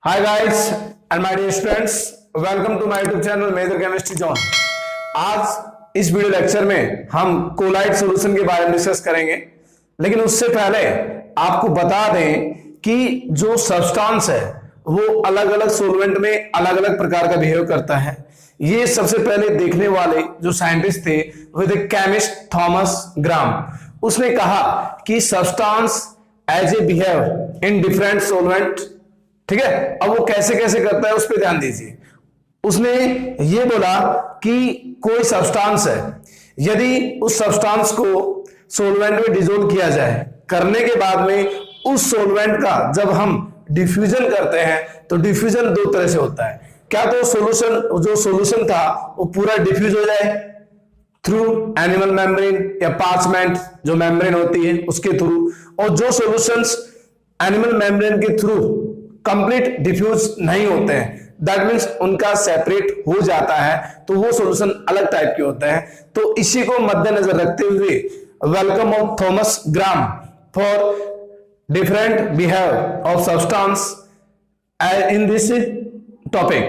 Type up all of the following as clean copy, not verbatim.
Hi guys and my dear students, welcome to my YouTube channel major chemistry John. आज इस video lecture में हम colloid solution के बारे में डिस्कस करेंगे, लेकिन उससे पहले आपको बता दें कि जो सब्सटेंस है वो अलग अलग सॉल्वेंट में अलग अलग प्रकार का बिहेव करता है। ये सबसे पहले देखने वाले जो साइंटिस्ट थे वो थे केमिस्ट थॉमस ग्राम। उसने कहा कि substance as a behave in different solvent, ठीक है। अब वो कैसे कैसे करता है उस पर ध्यान दीजिए। उसने ये बोला कि कोई सब्सटेंस है, यदि उस सब्सटेंस को सॉल्वेंट में डिसोल्व किया जाए, करने के बाद में उस सॉल्वेंट का जब हम डिफ्यूजन करते हैं तो डिफ्यूजन दो तरह से होता है। क्या तो जो सॉल्यूशन था वो पूरा डिफ्यूज हो जाए थ्रू एनिमल मेम्ब्रेन या पार्चमेंट जो मेम्ब्रेन होती है उसके थ्रू, और जो सॉल्यूशंस एनिमल मेम्ब्रेन के थ्रू कंप्लीट डिफ्यूज नहीं होते हैं, दैट मीन्स उनका सेपरेट हो जाता है, तो वो सॉल्यूशन अलग टाइप के होते हैं। तो इसी को मद्देनजर रखते हुए welcome of Thomas gram for different behave of substance in this topic.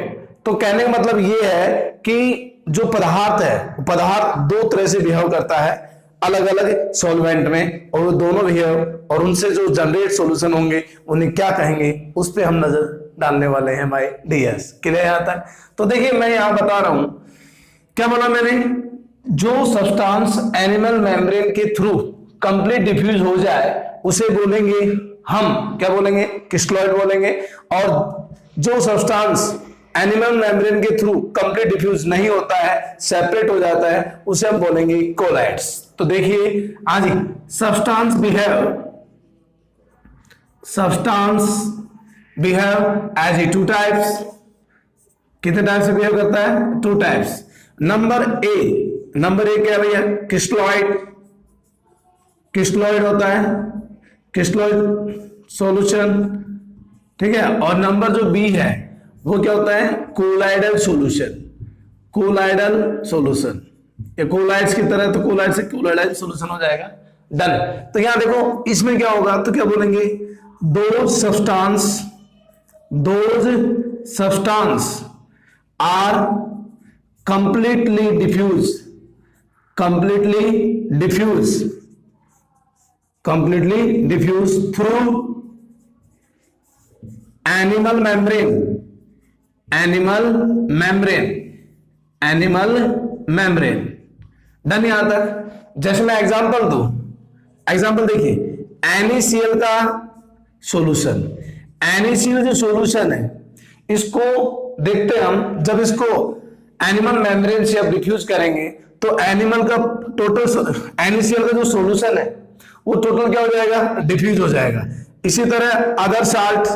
तो कहने का मतलब ये है कि जो पदार्थ है, पदार्थ दो तरह से बिहेव करता है अलग अलग सॉल्वेंट में, और वो दोनों बिहेव और उनसे जो जनरेट सॉल्यूशन होंगे उन्हें क्या कहेंगे उस पे हम नजर डालने वाले हैं भाई डीएस। क्लियर यहां तक? तो देखिए मैं यहां बता रहा हूं, क्या बोला मैंने, जो सब्सटेंस एनिमल मेम्ब्रेन के थ्रू कंप्लीट डिफ्यूज हो जाए उसे बोलेंगे हम, क्या बोलेंगे, क्रिस्टलॉइड बोलेंगे। और जो सब्सटेंस एनिमल मेम्ब्रेन के थ्रू कंप्लीट डिफ्यूज नहीं होता है, सेपरेट हो जाता है, उसे हम बोलेंगे कोलाइड्स। तो देखिए आज substance behave as a two types. कितने टाइप से बिहेव करता है? Two types. नंबर ए क्या भैया? क्रिस्टलॉइड होता है, क्रिस्टलॉइड सॉल्यूशन, ठीक है। और नंबर जो बी है वो क्या होता है? Colloidal solution. ये कोलाइड्स की तरह, तो कोलाइड से कोलाइडल सॉल्यूशन हो जाएगा। डन। तो यहां देखो इसमें क्या होगा, तो क्या बोलेंगे, those substance are completely diffuse through animal membrane. Done यहां तक? जैसे मैं एग्जांपल देखिए, NaCl का सॉल्यूशन, NaCl जो सॉल्यूशन है इसको देखते हैं हम, जब इसको एनिमल मेम्ब्रेन से अब डिफ्यूज करेंगे तो एनिमल का टोटल NaCl का जो सॉल्यूशन है वो टोटल क्या हो जाएगा? डिफ्यूज हो जाएगा। इसी तरह अदर साल्ट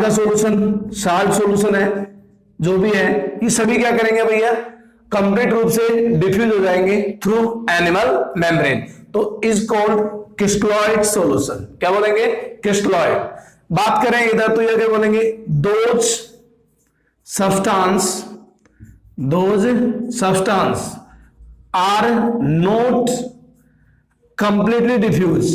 का सॉल्यूशन है जो भी है, ये सभी क्या करेंगे भैया? कंप्लीट रूप से डिफ्यूज हो जाएंगे थ्रू एनिमल मेम्ब्रेन। तो इज कॉल्ड क्रिस्टलॉइड सॉल्यूशन। क्या बोलेंगे? क्रिस्टलॉइड। बात करें इधर तो ये क्या बोलेंगे? Those substance are not completely diffuse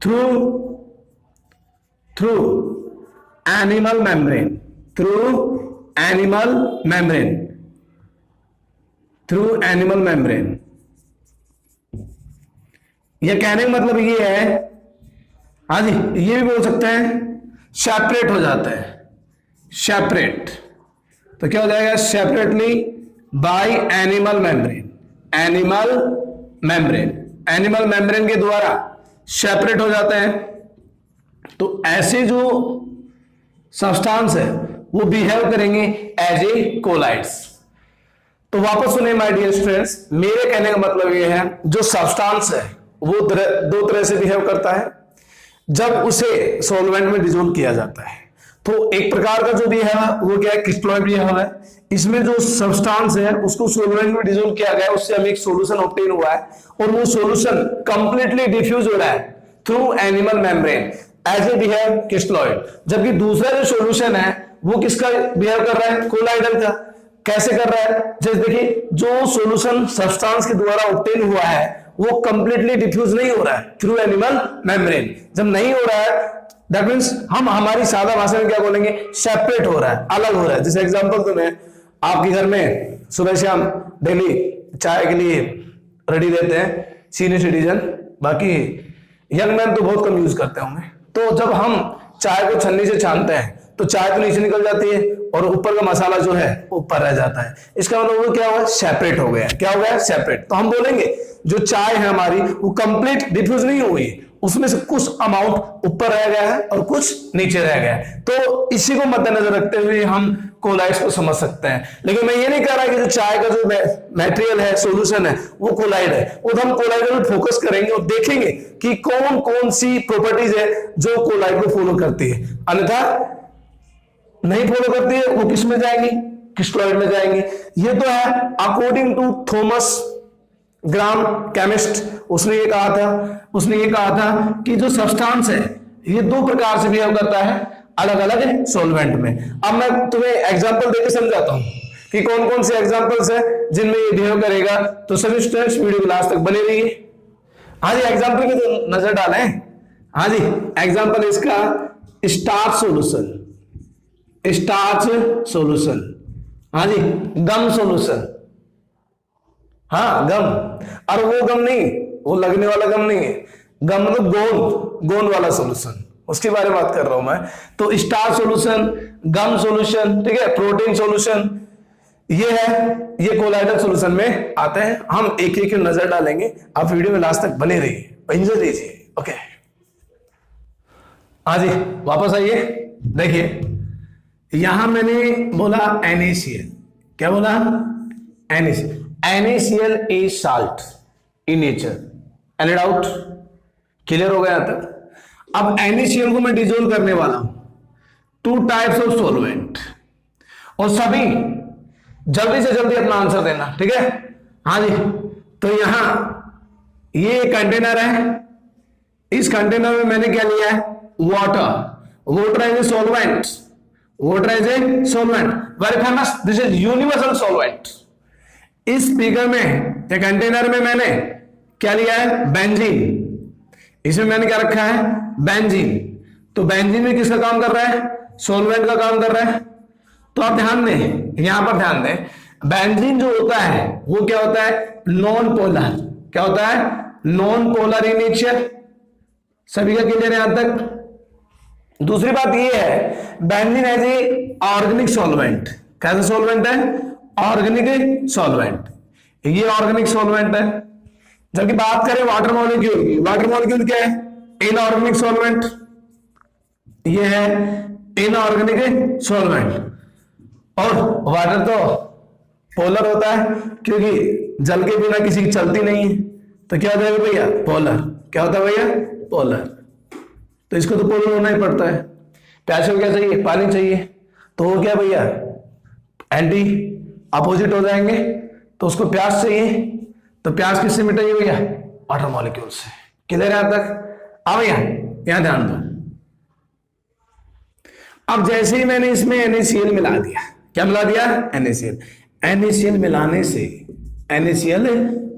through animal membrane, ये कहने का मतलब ये है, हाँ जी, ये भी बोल सकते हैं सेपरेट हो जाता है। सेपरेट तो क्या हो जाएगा? सेपरेटली बाय एनिमल मेम्ब्रेन के द्वारा सेपरेट हो जाते हैं। तो ऐसे जो सब्सटेंस है वो बिहेव करेंगे एज ए कोलाइड्स। तो वापस सुने माय डियर स्टूडेंट्स, मेरे कहने का मतलब ये है, जो सब्सटेंस है वो दो तरह से बिहेव करता है जब उसे सॉल्वेंट में डिसोल्व किया जाता है। तो एक प्रकार का जो बिहेव है वो क्या है? क्रिस्टलॉइड बिहेव है। इसमें जो सब्सटेंस है उसको सॉल्वेंट में डिसोल्व किया गया, उससे हमें एक सॉल्यूशन ऑब्टेन हुआ है, और वो सॉल्यूशन कंप्लीटली डिफ्यूज हो रहा है through animal membrane as a behave crystalloid. जबकि दूसरा जो सॉल्यूशन है वो किसका बिहेव कर रहा है? कोलाइडल का। कैसे कर रहा है? जैसे देखिए, जो सॉल्यूशन सब्सटेंस के द्वारा ऑब्टेन हुआ है वो कंप्लीटली डिफ्यूज नहीं हो रहा है थ्रू एनिमल मेम्ब्रेन। जब नहीं हो रहा है दैट मींस हम हमारी सादा भाषा में क्या बोलेंगे, सेपरेट हो रहा है, अलग हो रहा है। जैसे एग्जांपल तुम्हें आपके घर में सुबह शाम डेली चाय के लिए रेडी रहते हैं सीनियर सिटीजन, बाकी यंग मैन तो बहुत कम यूज करते होंगे। तो जब हम चाय को छन्नी से छानते हैं तो चाय तो नीचे निकल जाती है और ऊपर का मसाला जो है ऊपर रह जाता है। इसका मतलब वो क्या हुआ, सेपरेट हो गया। क्या हो गया, सेपरेट। तो हम बोलेंगे जो चाय है हमारी वो कंप्लीट डिफ्यूज नहीं हुई, उसमें से कुछ अमाउंट ऊपर रह गया है और कुछ नीचे रह गया है। तो इसी को मद्देनजर रखते हुए हम कोलाइड्स को समझ सकते हैं। लेकिन मैं ये नहीं कह रहा कि जो चाय का जो मटेरियल है, सॉल्यूशन है, वो कोलाइड है। वो हम कोलाइड पर फोकस करेंगे और देखेंगे कि कौन कौन सी प्रॉपर्टीज है जो कोलाइड को फॉलो करती है, अन्यथा नहीं फॉलो करती है वो किस में जाएंगी, क्रिस्टलॉइड में जाएंगी। ये तो है according to Thomas Graham chemist, उसने ये कहा था कि जो सब्सटेंस है ये दो प्रकार से बिहेव करता है अलग अलग सॉल्वेंट में। अब मैं तुम्हें एग्जांपल देके समझाता हूं कि कौन कौन से एग्जांपल्स है जिनमें ये बिहेव करेगा। तो सभी स्टूडेंट्स वीडियो को लास्ट तक बने रहिए। हाँ जी, एग्जांपल की तो नजर डालें। हाँ जी, एग्जांपल इसका स्टार्च सॉल्यूशन, हाँ जी, गम सॉल्यूशन, हाँ गम, और वो गम नहीं, वो लगने वाला गम नहीं है, गम मतलब गोंद वाला सॉल्यूशन, उसके बारे में बात कर रहा हूं मैं। तो स्टार्च सॉल्यूशन, गम सॉल्यूशन, ठीक है, प्रोटीन सॉल्यूशन, ये है, ये कोलाइडल सॉल्यूशन में आते हैं। हम एक एक नजर डालेंगे, आप वीडियो में लास्ट तक बने रहिए, एंजॉय कीजिए। ओके, हाँ जी, वापस आइए। देखिए यहां मैंने बोला NaCl, क्या बोला, NaCl is salt in nature. Any doubt, clear हो गया यहां तक। अब NaCl को मैं डिजोल्व करने वाला हूं, 2 टाइप्स ऑफ सॉल्वेंट, और सभी जल्दी से जल्दी अपना आंसर देना, ठीक है। हाँ जी, तो यहां ये कंटेनर है, इस कंटेनर में मैंने क्या लिया है, water is a solvent, very famous, this is universal solvent. इस स्पीकर में या कंटेनर में मैंने क्या लिया है, बेंजीन, इसमें मैंने क्या रखा है, बेंजीन। तो बेंजीन में किसका काम कर रहा है, सॉल्वेंट का काम कर रहा है। तो आप ध्यान दें, यहां पर ध्यान दें, बेंजीन जो होता है वो क्या होता है, नॉन पोलर, क्या होता है, नॉन पोलर इन नेचर। सभी का क्लियर है यहां तक। दूसरी बात ये है, benzene as a organic solvent, कैसा सॉल्वेंट है, ऑर्गेनिक सॉल्वेंट, ये ऑर्गेनिक सॉल्वेंट है। जबकि बात करें वाटर मॉलिक्यूल की, वाटर मॉलिक्यूल क्या है, इनऑर्गेनिक सॉल्वेंट, ये है इनऑर्गेनिक सॉल्वेंट। और वाटर तो पोलर होता है, क्योंकि जल के बिना किसी की चलती नहीं है, तो क्या हो जाएगा भैया, पोलर। क्या होता है भैया, पोलर। तो इसको तो पोलर होना ही पड़ता है। प्यास को क्या चाहिए, पानी चाहिए, तो वो क्या भैया, एंटी अपोजिट हो जाएंगे। तो उसको प्यास चाहिए, तो प्यास किससे मिटाइए भैया, वाटर मॉलिक्यूल से। क्लियर है यहां तक। अब यहां ध्यान दो, अब जैसे ही मैंने इसमें NaCl मिला दिया, क्या मिला दिया, NaCl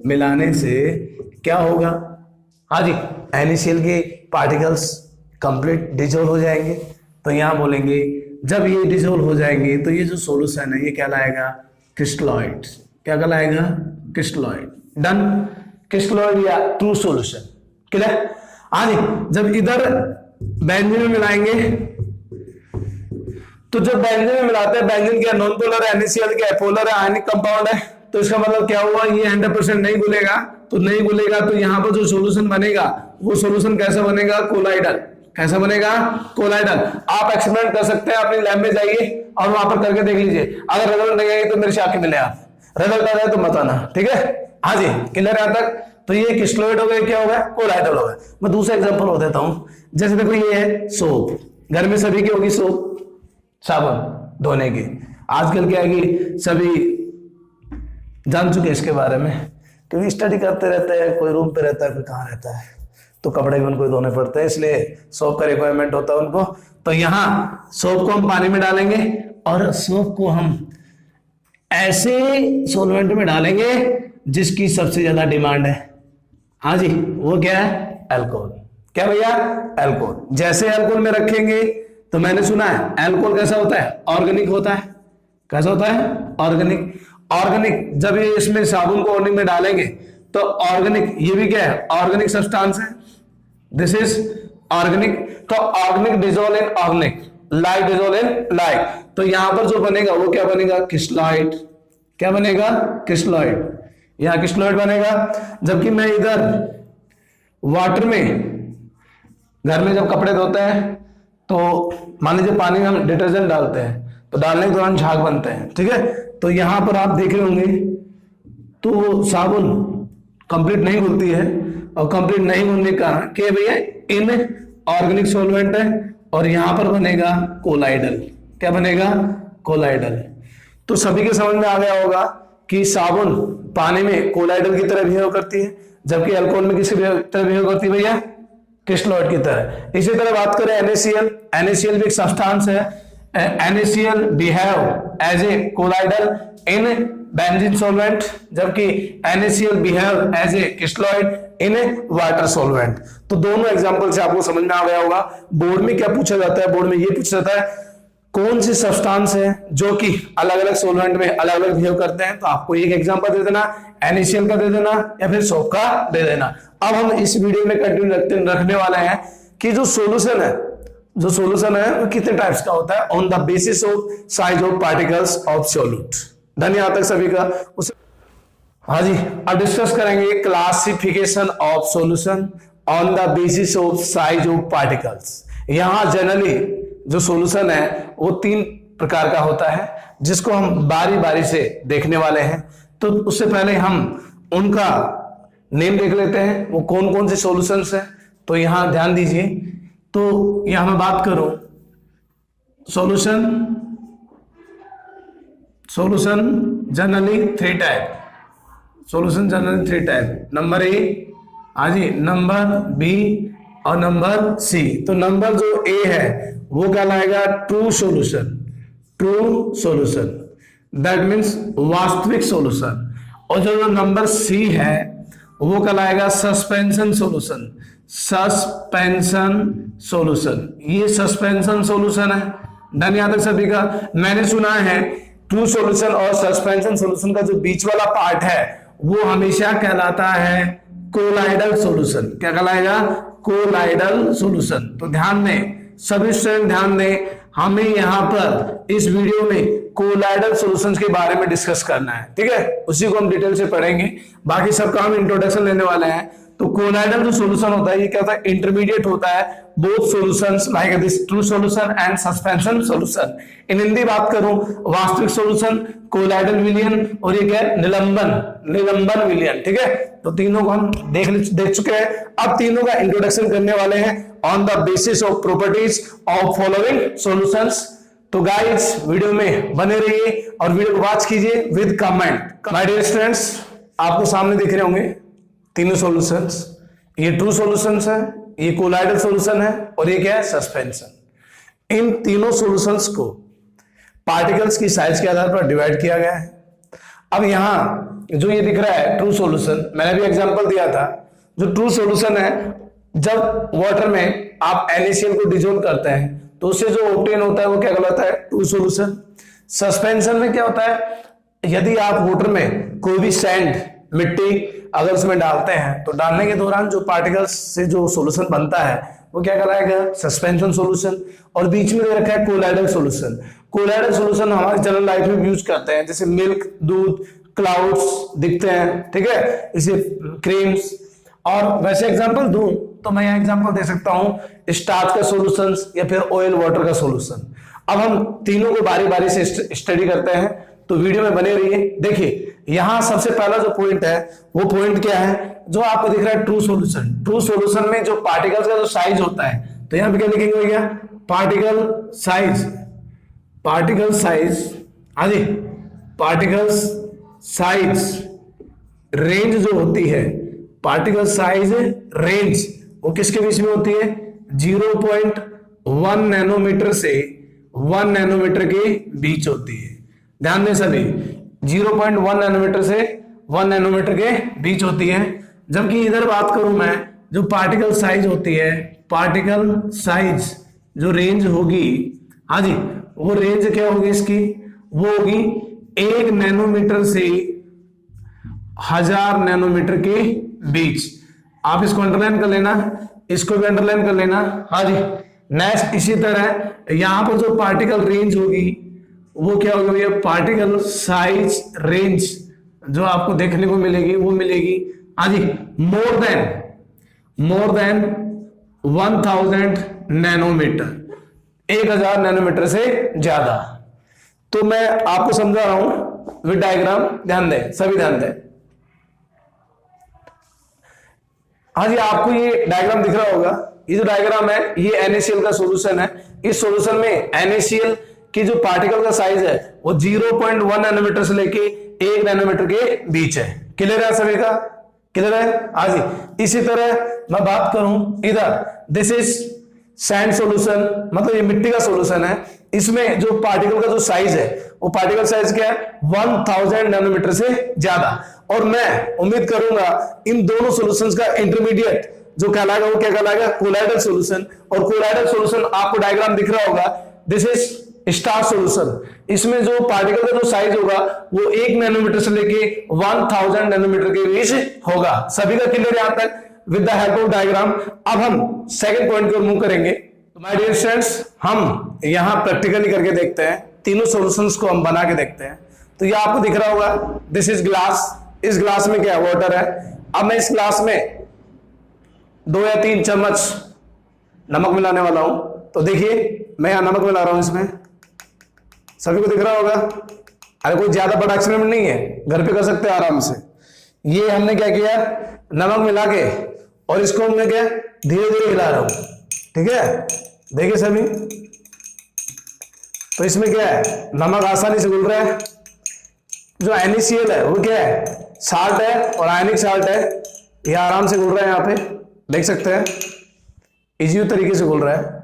मिलाने से क्या होगा, हाँ जी, NaCl के पार्टिकल्स कंप्लीट डिजोल्व हो जाएंगे। तो यहां बोलेंगे जब ये डिजोल्व हो जाएंगे तो ये जो सॉल्यूशन है ये क्या लाएगा, क्रिस्टलॉइड। क्या कहलाएगा, क्रिस्टलॉइड। डन, क्रिस्टलॉइड या ट्रू सॉल्यूशन। क्लियर। हाँ जी, जब इधर बेंजीन में मिलाएंगे, तो जब बेंजीन में मिलाते हैं, बेंजीन क्या नॉन पोलर है, NaCl क्या पोलर है, आयनिक कंपाउंड है। तो इसका मतलब क्या हुआ, ये 100% नहीं घुलेगा। तो नहीं घुलेगा तो यहां पर जो सॉल्यूशन बनेगा वो सॉल्यूशन कैसा बनेगा, कोलाइडल। कैसा बनेगा, कोलाइडल। आप एक्सपेरिमेंट कर सकते हैं, अपनी लैब में जाइए और वहां पर करके देख लीजिए। अगर रिजल्ट नहीं आएगा तो मेरे से आके मिले आप, रिजल्ट आ जाए तो मत आना, ठीक है। हाँ जी, क्लियर यहां तक। तो ये क्रिस्टलॉइड हो गया, क्या हो गया, कोलाइडल हो गया। मैं दूसरा एग्जांपल हो देता हूं। जैसे देखो ये है सोप, घर में सभी की होगी सोप, साबुन धोने की। आजकल क्या है कि सभी जान चुके इसके बारे में, क्योंकि स्टडी करते रहते हैं, कोई रूम पे रहता है, कोई कहाँ रहता है, तो कपड़े भी उनको धोने पड़ते हैं, इसलिए सोप का रिक्वायरमेंट होता है उनको। तो यहाँ सोप को हम पानी में डालेंगे और सोप को हम ऐसे सॉल्वेंट में डालेंगे जिसकी सबसे ज्यादा डिमांड है। हाँ जी, वो क्या है? अल्कोहल। क्या भैया? अल्कोहल। जैसे अल्कोहल में रखेंगे तो मैंने सुना है अल्कोहल कैसा होता है? ऑर्गेनिक होता है। कैसा होता है? ऑर्गेनिक। ऑर्गेनिक जब ये इसमें साबुन को ऑर्गेनिक में डालेंगे तो ऑर्गेनिक, ये भी क्या है? ऑर्गेनिक सब्सटेंस है। This is organic. तो organic dissolve in organic, like dissolve in like. तो यहां पर जो बनेगा वो क्या बनेगा? क्रिस्टलॉइड। क्या बनेगा? क्रिस्टलॉइड। यहां क्रिस्टलॉइड बनेगा। जबकि मैं इधर वाटर में, घर में जब कपड़े धोते हैं तो मान लीजिए पानी में हम डिटर्जेंट डालते हैं तो डालने के दौरान झाग बनते हैं, ठीक है। तो यहां पर आप देख रहे होंगे तो साबुन कंप्लीट नहीं घुलती है, और कंप्लीट नहीं घुलने का कारण क्या भैया? इन ऑर्गेनिक सॉल्वेंट है, और यहां पर बनेगा कोलाइडल। क्या बनेगा? कोलाइडल। तो सभी के समझ में आ गया होगा कि साबुन पानी में कोलाइडल की तरह बिहेव करती है, जबकि अल्कोहल में किसी तरह बिहेव करती है भैया? क्रिस्टलॉइड की तरह। इसी तरह बात करें NaCl, NaCl भी एक सब्सटेंस है। NaCl behave as a colloidal in benzene solvent, जबकि NaCl behave as a crystalloid in water solvent. तो दोनों एग्जांपल से आपको समझ में आ गया होगा। बोर्ड में क्या पूछा जाता है? बोर्ड में ये पूछा जाता है कौन सी सब्सटेंस है जो कि अलग अलग सॉल्वेंट में अलग अलग बिहेव करते हैं। तो आपको एक एग्जांपल दे देना, NaCl का दे देना या फिर सोप का दे देना। अब हम इस वीडियो में कंटिन्यू रखने वाले हैं कि जो सॉल्यूशन है वो कितने टाइप्स का होता है, on the basis of size of particles of solute. धन्यवाद तक सभी का। हाँ जी, अब डिस्कस करेंगे classification of solution on the basis of size of particles. यहां जनरली जो सॉल्यूशन है वो 3 प्रकार का होता है, जिसको हम बारी बारी से देखने वाले हैं। तो उससे पहले हम उनका नेम देख लेते हैं, वो कौन कौन से सॉल्यूशंस हैं। तो यहां ध्यान दीजिए, तो यहां मैं बात करूं solution generally 3 type. Solution generally 3 type. Number A, हाँ जी, नंबर बी और नंबर सी। तो नंबर जो ए है वो कहलाएगा true solution. True solution that means वास्तविक सॉल्यूशन। और जो नंबर सी है वो कहलाएगा सस्पेंशन सॉल्यूशन। सस्पेंशन सॉल्यूशन, ये सस्पेंशन सॉल्यूशन है। धन्यवाद सभी का। मैंने सुना है ट्रू सॉल्यूशन और सस्पेंशन सॉल्यूशन का जो बीच वाला पार्ट है वो हमेशा कहलाता है कोलाइडल सॉल्यूशन। क्या कहलाएगा? Colloidal solution. तो ध्यान दें, सभी स्टूडेंट ध्यान दें, हमें यहां पर इस वीडियो में कोलाइडल सॉल्यूशंस के बारे में डिस्कस करना है, ठीक है। उसी को हम डिटेल से पढ़ेंगे, बाकी सबका हम इंट्रोडक्शन लेने वाले हैं। तो कोलाइडल जो सॉल्यूशन होता है ये क्या होता है? इंटरमीडिएट होता है both solutions like this true solution and suspension solution. In Hindi बात करूं, वास्तविक सॉल्यूशन, कोलाइडल विलयन, और ये क्या है? निलंबन विलयन, ठीक है। तो तीनों को हम देख चुके हैं। अब तीनों का इंट्रोडक्शन करने वाले हैं on the basis of properties of following solutions. तो गाइस वीडियो में बने रहिए और वीडियो को वॉच कीजिए with comment. My dear students, आपको सामने दिख रहे होंगे तीनों सॉल्यूशंस। ये ट्रू सॉल्यूशंस है, ये कोलाइडल सॉल्यूशन है, और ये क्या है? सस्पेंशन। इन तीनों सॉल्यूशंस को पार्टिकल्स की साइज के आधार पर डिवाइड किया गया है। अब यहां जो ये दिख रहा है ट्रू सॉल्यूशन, मैंने भी एग्जांपल दिया था। जो ट्रू सॉल्यूशन है, जब वाटर में आप NaCl को डिजोल्व करते हैं तो उससे जो ऑब्टेन होता है वो क्या कहलाता है? True solution. सस्पेंशन में क्या होता है? यदि आप वाटर में कोई भी सैंड, मिट्टी अगर उसमें डालते हैं तो डालने के दौरान जो पार्टिकल्स से जो सॉल्यूशन बनता है वो क्या कहलाएगा? Suspension solution. और बीच में दे रखा है कोलाइडल सॉल्यूशन। कोलाइडल सॉल्यूशन हमारे जनरल लाइफ में यूज करते हैं, जैसे मिल्क, दूध, क्लाउड्स दिखते हैं, ठीक है, इसे क्रीम्स। और वैसे एग्जांपल दूं तो मैं यहाँ एग्जांपल दे सकता हूं स्टार्च का सॉल्यूशंस या फिर ऑयल वाटर का सॉल्यूशन। अब हम तीनों को बारी बारी से स्टडी करते हैं, तो वीडियो में बने रहिए। देखिए यहां सबसे पहला जो पॉइंट है वो पॉइंट क्या है? जो आपको दिख रहा है ट्रू सॉल्यूशन। ट्रू सॉल्यूशन में जो पार्टिकल्स का जो साइज होता है, तो यहां पे क्या लिखेंगे भैया? Particle size. पार्टिकल साइज, हाँ जी, पार्टिकल्स साइज रेंज जो होती है, पार्टिकल साइज रेंज वो किसके बीच में होती है? 0.1 नैनोमीटर से 1 नैनोमीटर के बीच होती है। ध्यान दें सभी, 0.1 नैनोमीटर से 1 नैनोमीटर के बीच होती है। जबकि इधर बात करूं मैं, जो पार्टिकल साइज होती है, पार्टिकल साइज जो रेंज होगी, हाँ जी, वो रेंज क्या होगी इसकी, वो होगी 1 नैनोमीटर से 1000 नैनोमीटर के बीच। आप इसको अंडरलाइन कर लेना, इसको भी अंडरलाइन कर लेना, हाँ जी। नेक्स्ट इसी तरह यहां पर जो पार्टिकल रेंज होगी वो क्या होगी भैया, पार्टिकल साइज रेंज जो आपको देखने को मिलेगी वो मिलेगी, हाँ जी, मोर देन 1000 नैनोमीटर, 1000 नैनोमीटर से ज्यादा। तो मैं आपको समझा रहा हूं विद डायग्राम, ध्यान दें, सभी ध्यान दें। हाँ जी, आपको ये डायग्राम दिख रहा होगा, ये जो डायग्राम है ये NaCl का सॉल्यूशन है। इस सॉल्यूशन में NaCl की जो पार्टिकल का साइज है वो 0.1 नैनोमीटर से लेके 1 नैनोमीटर के बीच है। क्लियर है सभी का, क्लियर है, हाँ जी। इसी तरह मैं बात करूं इधर, दिस इज सैंड सॉल्यूशन, मतलब ये मिट्टी का सॉल्यूशन है। इसमें जो पार्टिकल का जो साइज है वो पार्टिकल साइज क्या है, 1000 नैनोमीटर से ज्यादा। और मैं उम्मीद करूंगा इन दोनों सॉल्यूशंस का इंटरमीडिएट जो कहलाएगा वो क्या कहलाएगा, कोलाइडल सॉल्यूशन। और कोलाइडल सॉल्यूशन आपको डायग्राम दिख रहा होगा, दिस इज स्टार सॉल्यूशन। इसमें जो पार्टिकल का जो साइज होगा वो 1 नैनोमीटर से लेके 1000 नैनोमीटर के बीच होगा। सभी का क्लियर यहां तक with the help of diagram. अब हम सेकंड पॉइंट की ओर मूव करेंगे। तो माय डियर स्टूडेंट्स, हम यहां प्रैक्टिकली करके देखते हैं, तीनों सॉल्यूशंस को हम बना के देखते हैं। तो ये आपको दिख रहा होगा, दिस इज ग्लास, इस ग्लास में क्या है, वाटर है। अब मैं इस ग्लास में 2 या 3 चम्मच नमक मिलाने वाला हूं। तो देखिए मैं यहां नमक मिला रहा हूं इसमें, सभी को दिख रहा होगा। अरे कोई ज्यादा बड़ा एक्सपेरिमेंट नहीं है, घर पे कर सकते हैं आराम से। ये हमने क्या किया, नमक मिला के और इसको हमने क्या धीरे धीरे हिला रहा हूं, ठीक है, देखिए सभी। तो इसमें क्या है, नमक आसानी से घुल रहा है। जो NaCl है वो क्या है, साल्ट है और आयनिक साल्ट है, ये आराम से घुल रहा है, यहाँ पे देख सकते हैं, इजी तरीके से घुल रहा है।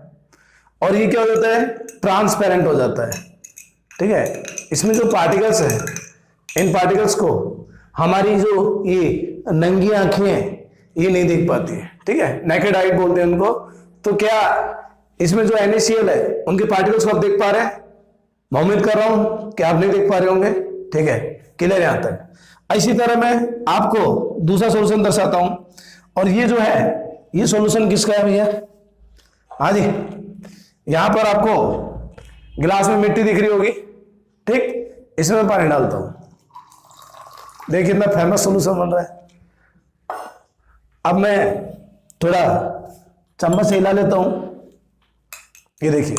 और ये क्या हो जाता है, ट्रांसपेरेंट हो जाता है, ठीक है। इसमें जो पार्टिकल्स है, इन पार्टिकल्स को हमारी जो ये नंगी आंखें हैं ये नहीं देख पाती है, ठीक है, नेकेड आई बोलते हैं उनको। तो क्या इसमें जो NaCl है उनके पार्टिकल्स को आप देख पा रहे हैं? मैं उम्मीद कर रहा हूं कि आप नहीं देख पा रहे होंगे, ठीक है, क्लियर यहां तक। इसी तरह मैं आपको दूसरा सॉल्यूशन दर्शाता हूं, और ये जो है ये सॉल्यूशन किसका है भैया, हाँ जी, यहां पर आपको गिलास में मिट्टी दिख रही होगी, ठीक, इसमें मैं पानी डालता हूं, देखिए कितना फेमस सॉल्यूशन बन रहा है। अब मैं थोड़ा चम्मच से हिला लेता हूं, ये देखिए,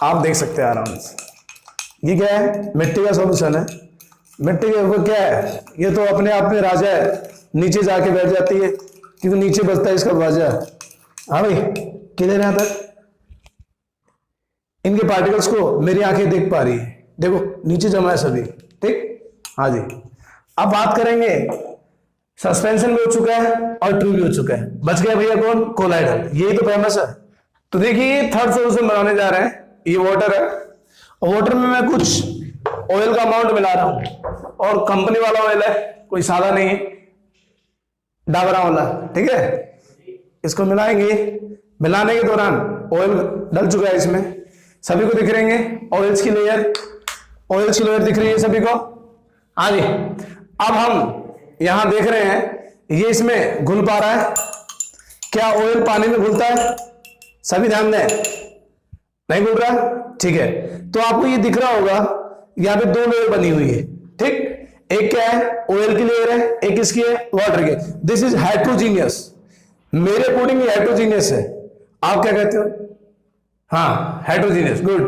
आप देख सकते हैं आराम से। ये क्या है, मिट्टी का सॉल्यूशन है। मिट्टी के ऊपर क्या है, ये तो अपने आप में राजा है, नीचे जाके बैठ जाती है क्योंकि नीचे बजता है इसका बाजा। हाँ भाई, किधर यहां तक इनके पार्टिकल्स को मेरी आंखें देख पा रही है, देखो नीचे जमा है सभी, ठीक, हाँ जी। अब बात करेंगे, सस्पेंशन भी हो चुका है और ट्रू भी हो चुका है, बच गया भैया कौन, कोलाइडल, यही तो फेमस है। तो देखिए थर्ड सॉल्यूशन बनाने जा रहे हैं, ये वाटर है, और वाटर में मैं कुछ ऑयल का अमाउंट मिला रहा हूं, और कंपनी वाला ऑयल है, कोई सादा नहीं है, डाबरा वाला, ठीक है। इसको मिलाएंगे, मिलाने के दौरान ऑयल डल चुका है इसमें, सभी को दिख रहे हैं ऑयल्स की लेयर, ऑयल्स की लेयर दिख रही है सभी को, हाँ जी। अब हम यहां देख रहे हैं ये इसमें घुल पा रहा है, क्या ऑयल पानी में घुलता है, सभी ध्यान दें, नहीं घुल रहा, ठीक है। तो आपको ये दिख रहा होगा यहां पे 2 लेयर बनी हुई है, ठीक, एक क्या है, ऑयल की लेयर है, एक इसकी है वाटर की। दिस इज हेट्रोजीनियस, मेरे अकॉर्डिंग ये हेट्रोजीनियस है, आप क्या कहते हो, हाँ हेट्रोजीनियस, गुड।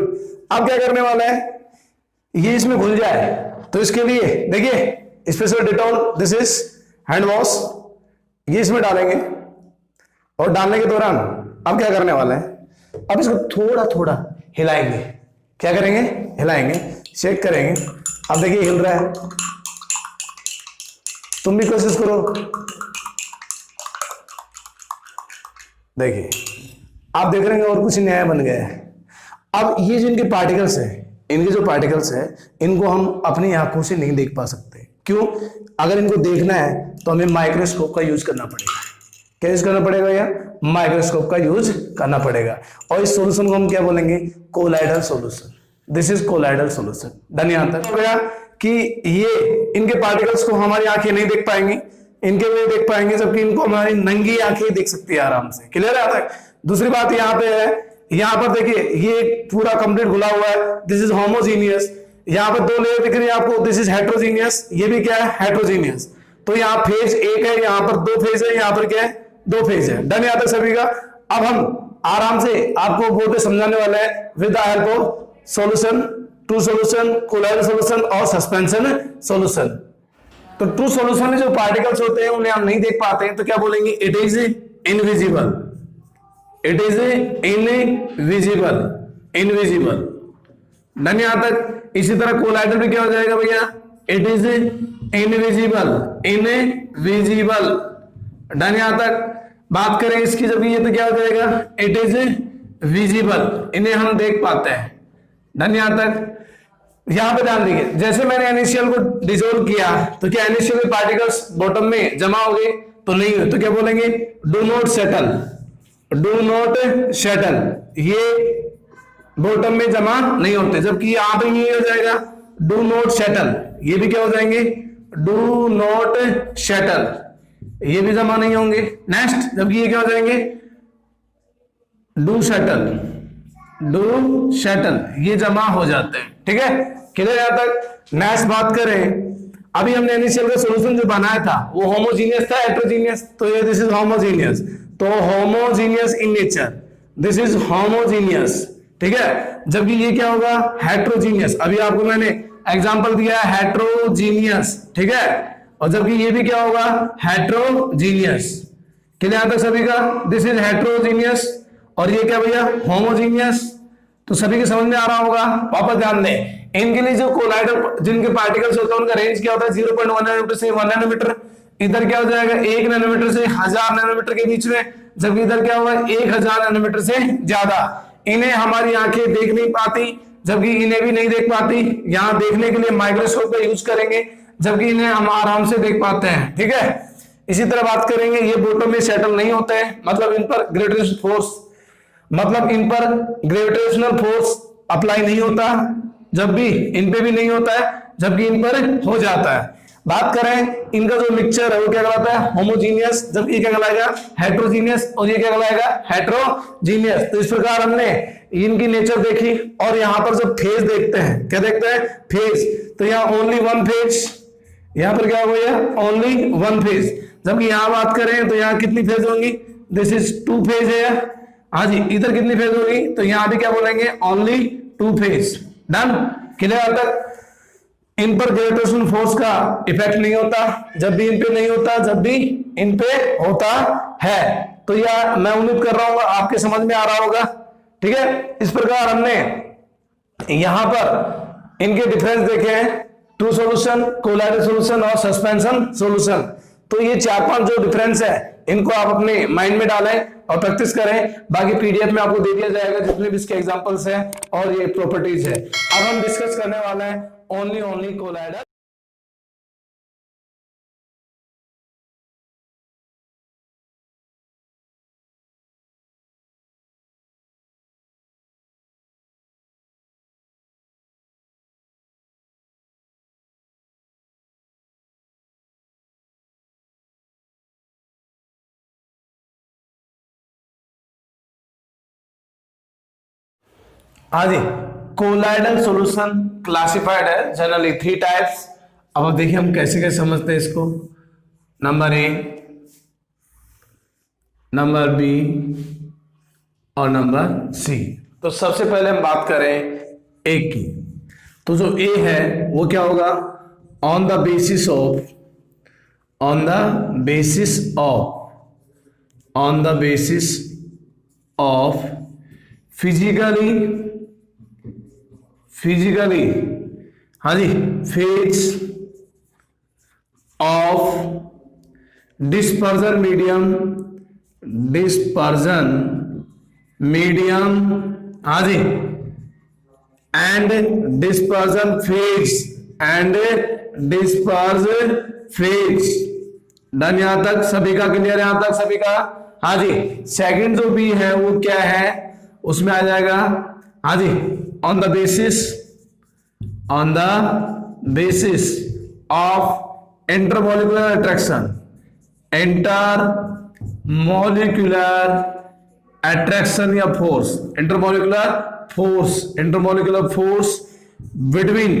अब क्या करने वाला है, ये इसमें घुल जाए, तो इसके लिए देखिए special Dettol, this is hand wash, ये इसमें डालेंगे, और डालने के दौरान अब क्या करने वाले हैं, अब इसको थोड़ा थोड़ा हिलाएंगे, क्या करेंगे, हिलाएंगे, चेक करेंगे। अब देखिए हिल रहा है, तुम भी कोशिश करो, देखिए आप देख रहे हैं और कुछ नया बन गया है। अब ये जो इनके पार्टिकल्स है, इनके जो पार्टिकल्स है, इनको हम अपनी आंखों से नहीं देख पा सकते, क्यों? अगर इनको देखना है तो हमें माइक्रोस्कोप का यूज करना पड़ेगा। क्या यूज करना पड़ेगा भैया? माइक्रोस्कोप का यूज करना पड़ेगा। और इस सॉल्यूशन को हम क्या बोलेंगे? Colloidal solution. This is colloidal solution. Done यहां तक हो गया कि ये इनके पार्टिकल्स को हमारी आंखें नहीं देख पाएंगी, इनके वे देख पाएंगे, जबकि इनको हमारी नंगी आंखें देख सकती है आराम से। क्लियर है? तक दूसरी बात यहाँ पे है, यहाँ पर देखिए ये पूरा कंप्लीट घुला हुआ है, दिस इज होमोजीनियस। यहाँ पर 2 लेयर दिख रही है आपको, दिस इज हेट्रोजीनियस, ये भी क्या है? हेट्रोजीनियस। तो यहाँ फेज 1 है, यहाँ पर 2 फेज है, यहाँ पर क्या है? 2 फेज है। डन यहाँ तक सभी का। अब हम आराम से आपको बोर्ड पे समझाने वाले हैं with the help of solution, true solution, colloidal solution और सस्पेंशन सॉल्यूशन। तो ट्रू सॉल्यूशन में जो पार्टिकल्स होते हैं उन्हें हम नहीं देख पाते हैं, तो क्या बोलेंगे? It is invisible. It is invisible, invisible. Done यहां तक। इसी तरह कोलाइडल भी क्या हो जाएगा भैया? It is invisible, invisible. Done यहां तक। बात करें इसकी जब ये तो क्या हो जाएगा? इट इज विजिबल, इन्हें हम देख पाते हैं। डन यहां तक। यहां पे ध्यान दीजिए, जैसे मैंने NaCl को डिसॉल्व किया तो क्या NaCl के पार्टिकल्स बॉटम में जमा हो गए? तो नहीं हुए। तो क्या बोलेंगे? Do not settle, do not settle, ये बॉटम में जमा नहीं होते। जबकि यहां पे ये हो जाएगा डू नॉट सेटल, ये भी क्या हो जाएंगे? डू नॉट सेटल, ये भी जमा नहीं होंगे। नेक्स्ट, जबकि ये क्या हो जाएंगे? डू सेटल, डू सेटल, ये जमा हो जाते हैं। ठीक है? क्लियर यहां तक। नेक्स्ट बात करें, अभी हमने NaCl का सॉल्यूशन जो बनाया था वो होमोजीनियस था, हेट्रोजीनियस? तो ये दिस इज होमोजीनियस, तो homogeneous in nature, this is homogeneous. ठीक है? जबकि ये क्या होगा? हेट्रोजीनियस। अभी आपको मैंने एग्जांपल दिया है हेट्रोजीनियस। ठीक है? और जबकि ये भी क्या होगा? हेट्रोजीनियस। क्लियर तक सभी का? दिस इज हेट्रोजीनियस और ये क्या भैया? होमोजीनियस। तो सभी के समझ में आ रहा होगा? वापस ध्यान दें, इनके लिए जो कोलाइडल जिनके पार्टिकल्स होते हैं उनका रेंज क्या होता है? 0.1 नैनोमीटर से 1 नैनोमीटर। इधर क्या हो जाएगा? 1 नैनोमीटर से 1000 नैनोमीटर के बीच में। जबकि इधर क्या होगा? 1000 नैनोमीटर से ज्यादा। इन्हें हमारी आंखें देख नहीं पाती, जबकि इन्हें भी नहीं देख पाती। यहां देखने के लिए माइक्रोस्कोप का यूज करेंगे, जबकि इन्हें हम आराम से देख पाते हैं। ठीक है? इसी तरह बात करेंगे, ये बॉटम में सेटल नहीं होते हैं, मतलब इन पर ग्रेविटेशनल फोर्स, मतलब इन पर ग्रेविटेशनल फोर्स अप्लाई नहीं होता, जब भी इन पे भी नहीं होता है, जबकि इन पर हो जाता है। बात करें इनका जो मिक्सचर है वो क्या कहलाता है? होमोजीनियस। जब ये क्या कहलाएगा? हेट्रोजीनियस। और ये क्या कहलाएगा? हेट्रोजीनियस। तो इस प्रकार हमने इनकी नेचर देखी। और यहां पर जब फेज देखते हैं, क्या देखते हैं? फेज। तो यहाँ ओनली 1 फेज, यहां पर क्या हो गया? Only 1 phase. जबकि यहां बात करें तो यहाँ कितनी फेज होंगी? दिस इज 2 फेज है। हाँ जी, इधर कितनी फेज होगी? तो यहां भी क्या बोलेंगे? Only 2 phase. डन? क्लियर तक। इन पर ग्रेविटेशनल फोर्स का इफेक्ट नहीं होता, जब भी इन पे नहीं होता, जब भी इन पे होता है। तो यह मैं उम्मीद कर रहा हूं आपके समझ में आ रहा होगा। ठीक है? इस प्रकार हमने यहां पर इनके डिफरेंस देखे हैं, ट्रू सॉल्यूशन, कोलाइडल सॉल्यूशन और सस्पेंशन सॉल्यूशन। तो ये 4-5 जो डिफरेंस है इनको आप अपने माइंड में डालें और प्रैक्टिस करें। बाकी PDF में आपको दे दिया जाएगा जितने भी इसके एग्जांपल्स हैं और ये प्रॉपर्टीज है। अब हम डिस्कस करने वाले हैं ओनली कोलाइडल। हाँ जी, कोलाइडल सॉल्यूशन क्लासिफाइड है जनरली 3 टाइप्स। अब देखिए हम कैसे कैसे समझते हैं इसको। नंबर A, नंबर B और नंबर C। तो सबसे पहले हम बात करें A की। तो जो A है वो क्या होगा? On the basis of, on the basis of, on the basis of physically, हाँ जी, phase of dispersion medium, dispersion medium, हाँ जी, and dispersion phase, and disperse phase. Done, यहां तक सभी का क्लियर है? यहां तक सभी का? हाँ जी। सेकंड जो बी है वो क्या है, उसमें आ जाएगा हाँ जी, on the basis of intermolecular attraction, intermolecular attraction या force, intermolecular force between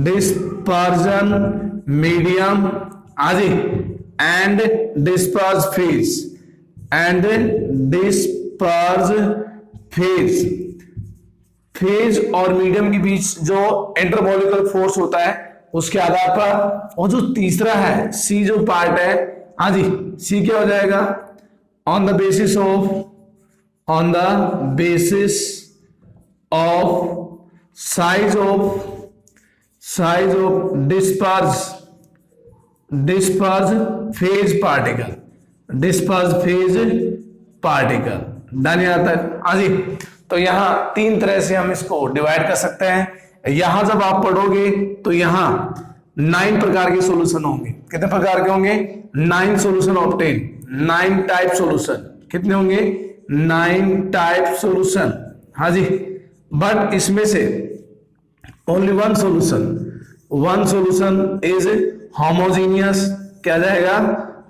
dispersion medium आदि एंड डिस्पर्स फेज और मीडियम के बीच जो इंटरमोलिकुलर फोर्स होता है उसके आधार पर। और जो तीसरा है सी जो पार्ट है, हाँ जी, सी क्या हो जाएगा, on the basis of size of disperse phase particle. Done यहां तक? हाँ जी। तो यहां तीन तरह से हम इसको डिवाइड कर सकते हैं। यहां जब आप पढ़ोगे तो यहां 9 प्रकार के सॉल्यूशन होंगे। कितने प्रकार के होंगे? 9 सॉल्यूशन ऑब्टेन, 9 टाइप सॉल्यूशन। कितने होंगे? 9 टाइप सॉल्यूशन। हाँ जी। बट इसमें से only one solution is homogeneous. क्या जाएगा?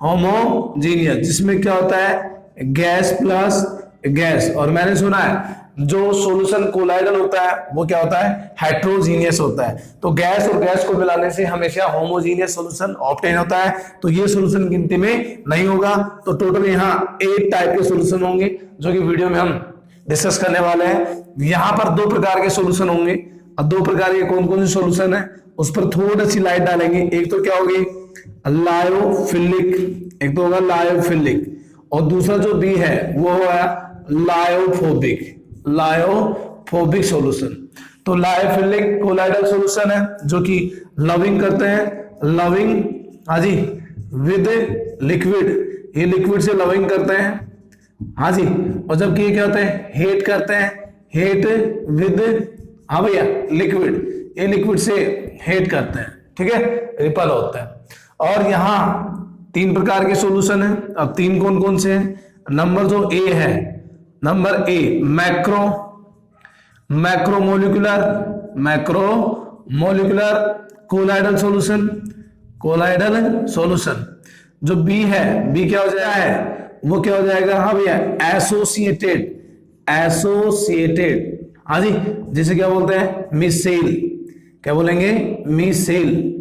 होमोजीनियस, जिसमें क्या होता है, गैस प्लस गैस। और मैंने सुना है जो सॉल्यूशन कोलाइडल होता है वो क्या होता है, हेट्रोजीनियस होता है। तो गैस और गैस को मिलाने से हमेशा होमोजीनियस सॉल्यूशन ऑब्टेन होता है। तो ये सॉल्यूशन गिनती में नहीं होगा। तो टोटल यहाँ 8 टाइप के सॉल्यूशन होंगे जो कि वीडियो में हम डिस्कस करने वाले हैं। यहां पर 2 प्रकार के सॉल्यूशन होंगे। और 2 प्रकार के कौन कौन से सॉल्यूशन है उस पर थोड़ी सी लाइट डालेंगे। एक तो क्या होगी, लायोफिलिक, एक तो होगा लायोफिलिक, और दूसरा जो बी है वो है लायोफोबिक सॉल्यूशन। तो लायोफिलिक कोलाइडल सॉल्यूशन है जो कि लविंग करते हैं, लविंग हाँ जी विद लिक्विड, ये लिक्विड से लविंग करते हैं। हाँ जी। और जबकि ये क्या होते हैं, हेट करते हैं, हेट विद, हाँ भैया, लिक्विड, ये लिक्विड से हेट करते हैं। ठीक है, रिपल होता है। और यहाँ 3 प्रकार के सॉल्यूशन है। अब 3 कौन कौन से हैं? नंबर जो ए है, number A macromolecular colloidal solution. जो बी है, बी क्या हो जाएगा है, वो क्या हो जाएगा, हाँ भैया, एसोसिएटेड। हाँ जी, जिसे क्या बोलते हैं, मिसेल। क्या बोलेंगे? मिसेल।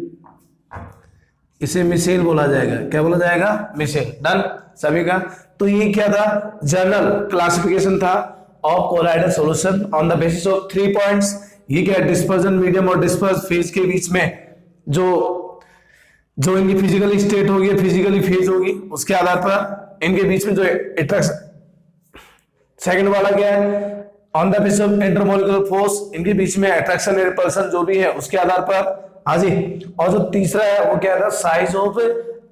इसे मिसेल बोला जाएगा। क्या बोला जाएगा? मिसेल। डन सभी का? तो ये क्या था, जनरल क्लासिफिकेशन था of colloidal solution on the basis of 3 points. ये क्या, डिस्पर्जन मीडियम और डिस्पर्स फेज के बीच में जो इनकी फिजिकली स्टेट होगी, फिजिकली फेज होगी, उसके आधार पर इनके बीच में जो अट्रैक्शन। सेकंड वाला क्या है, on the basis of intermolecular force, इनके बीच में अट्रैक्शन या रिपल्शन जो भी है उसके आधार पर। हाँ जी। और जो तीसरा है वो क्या था, size of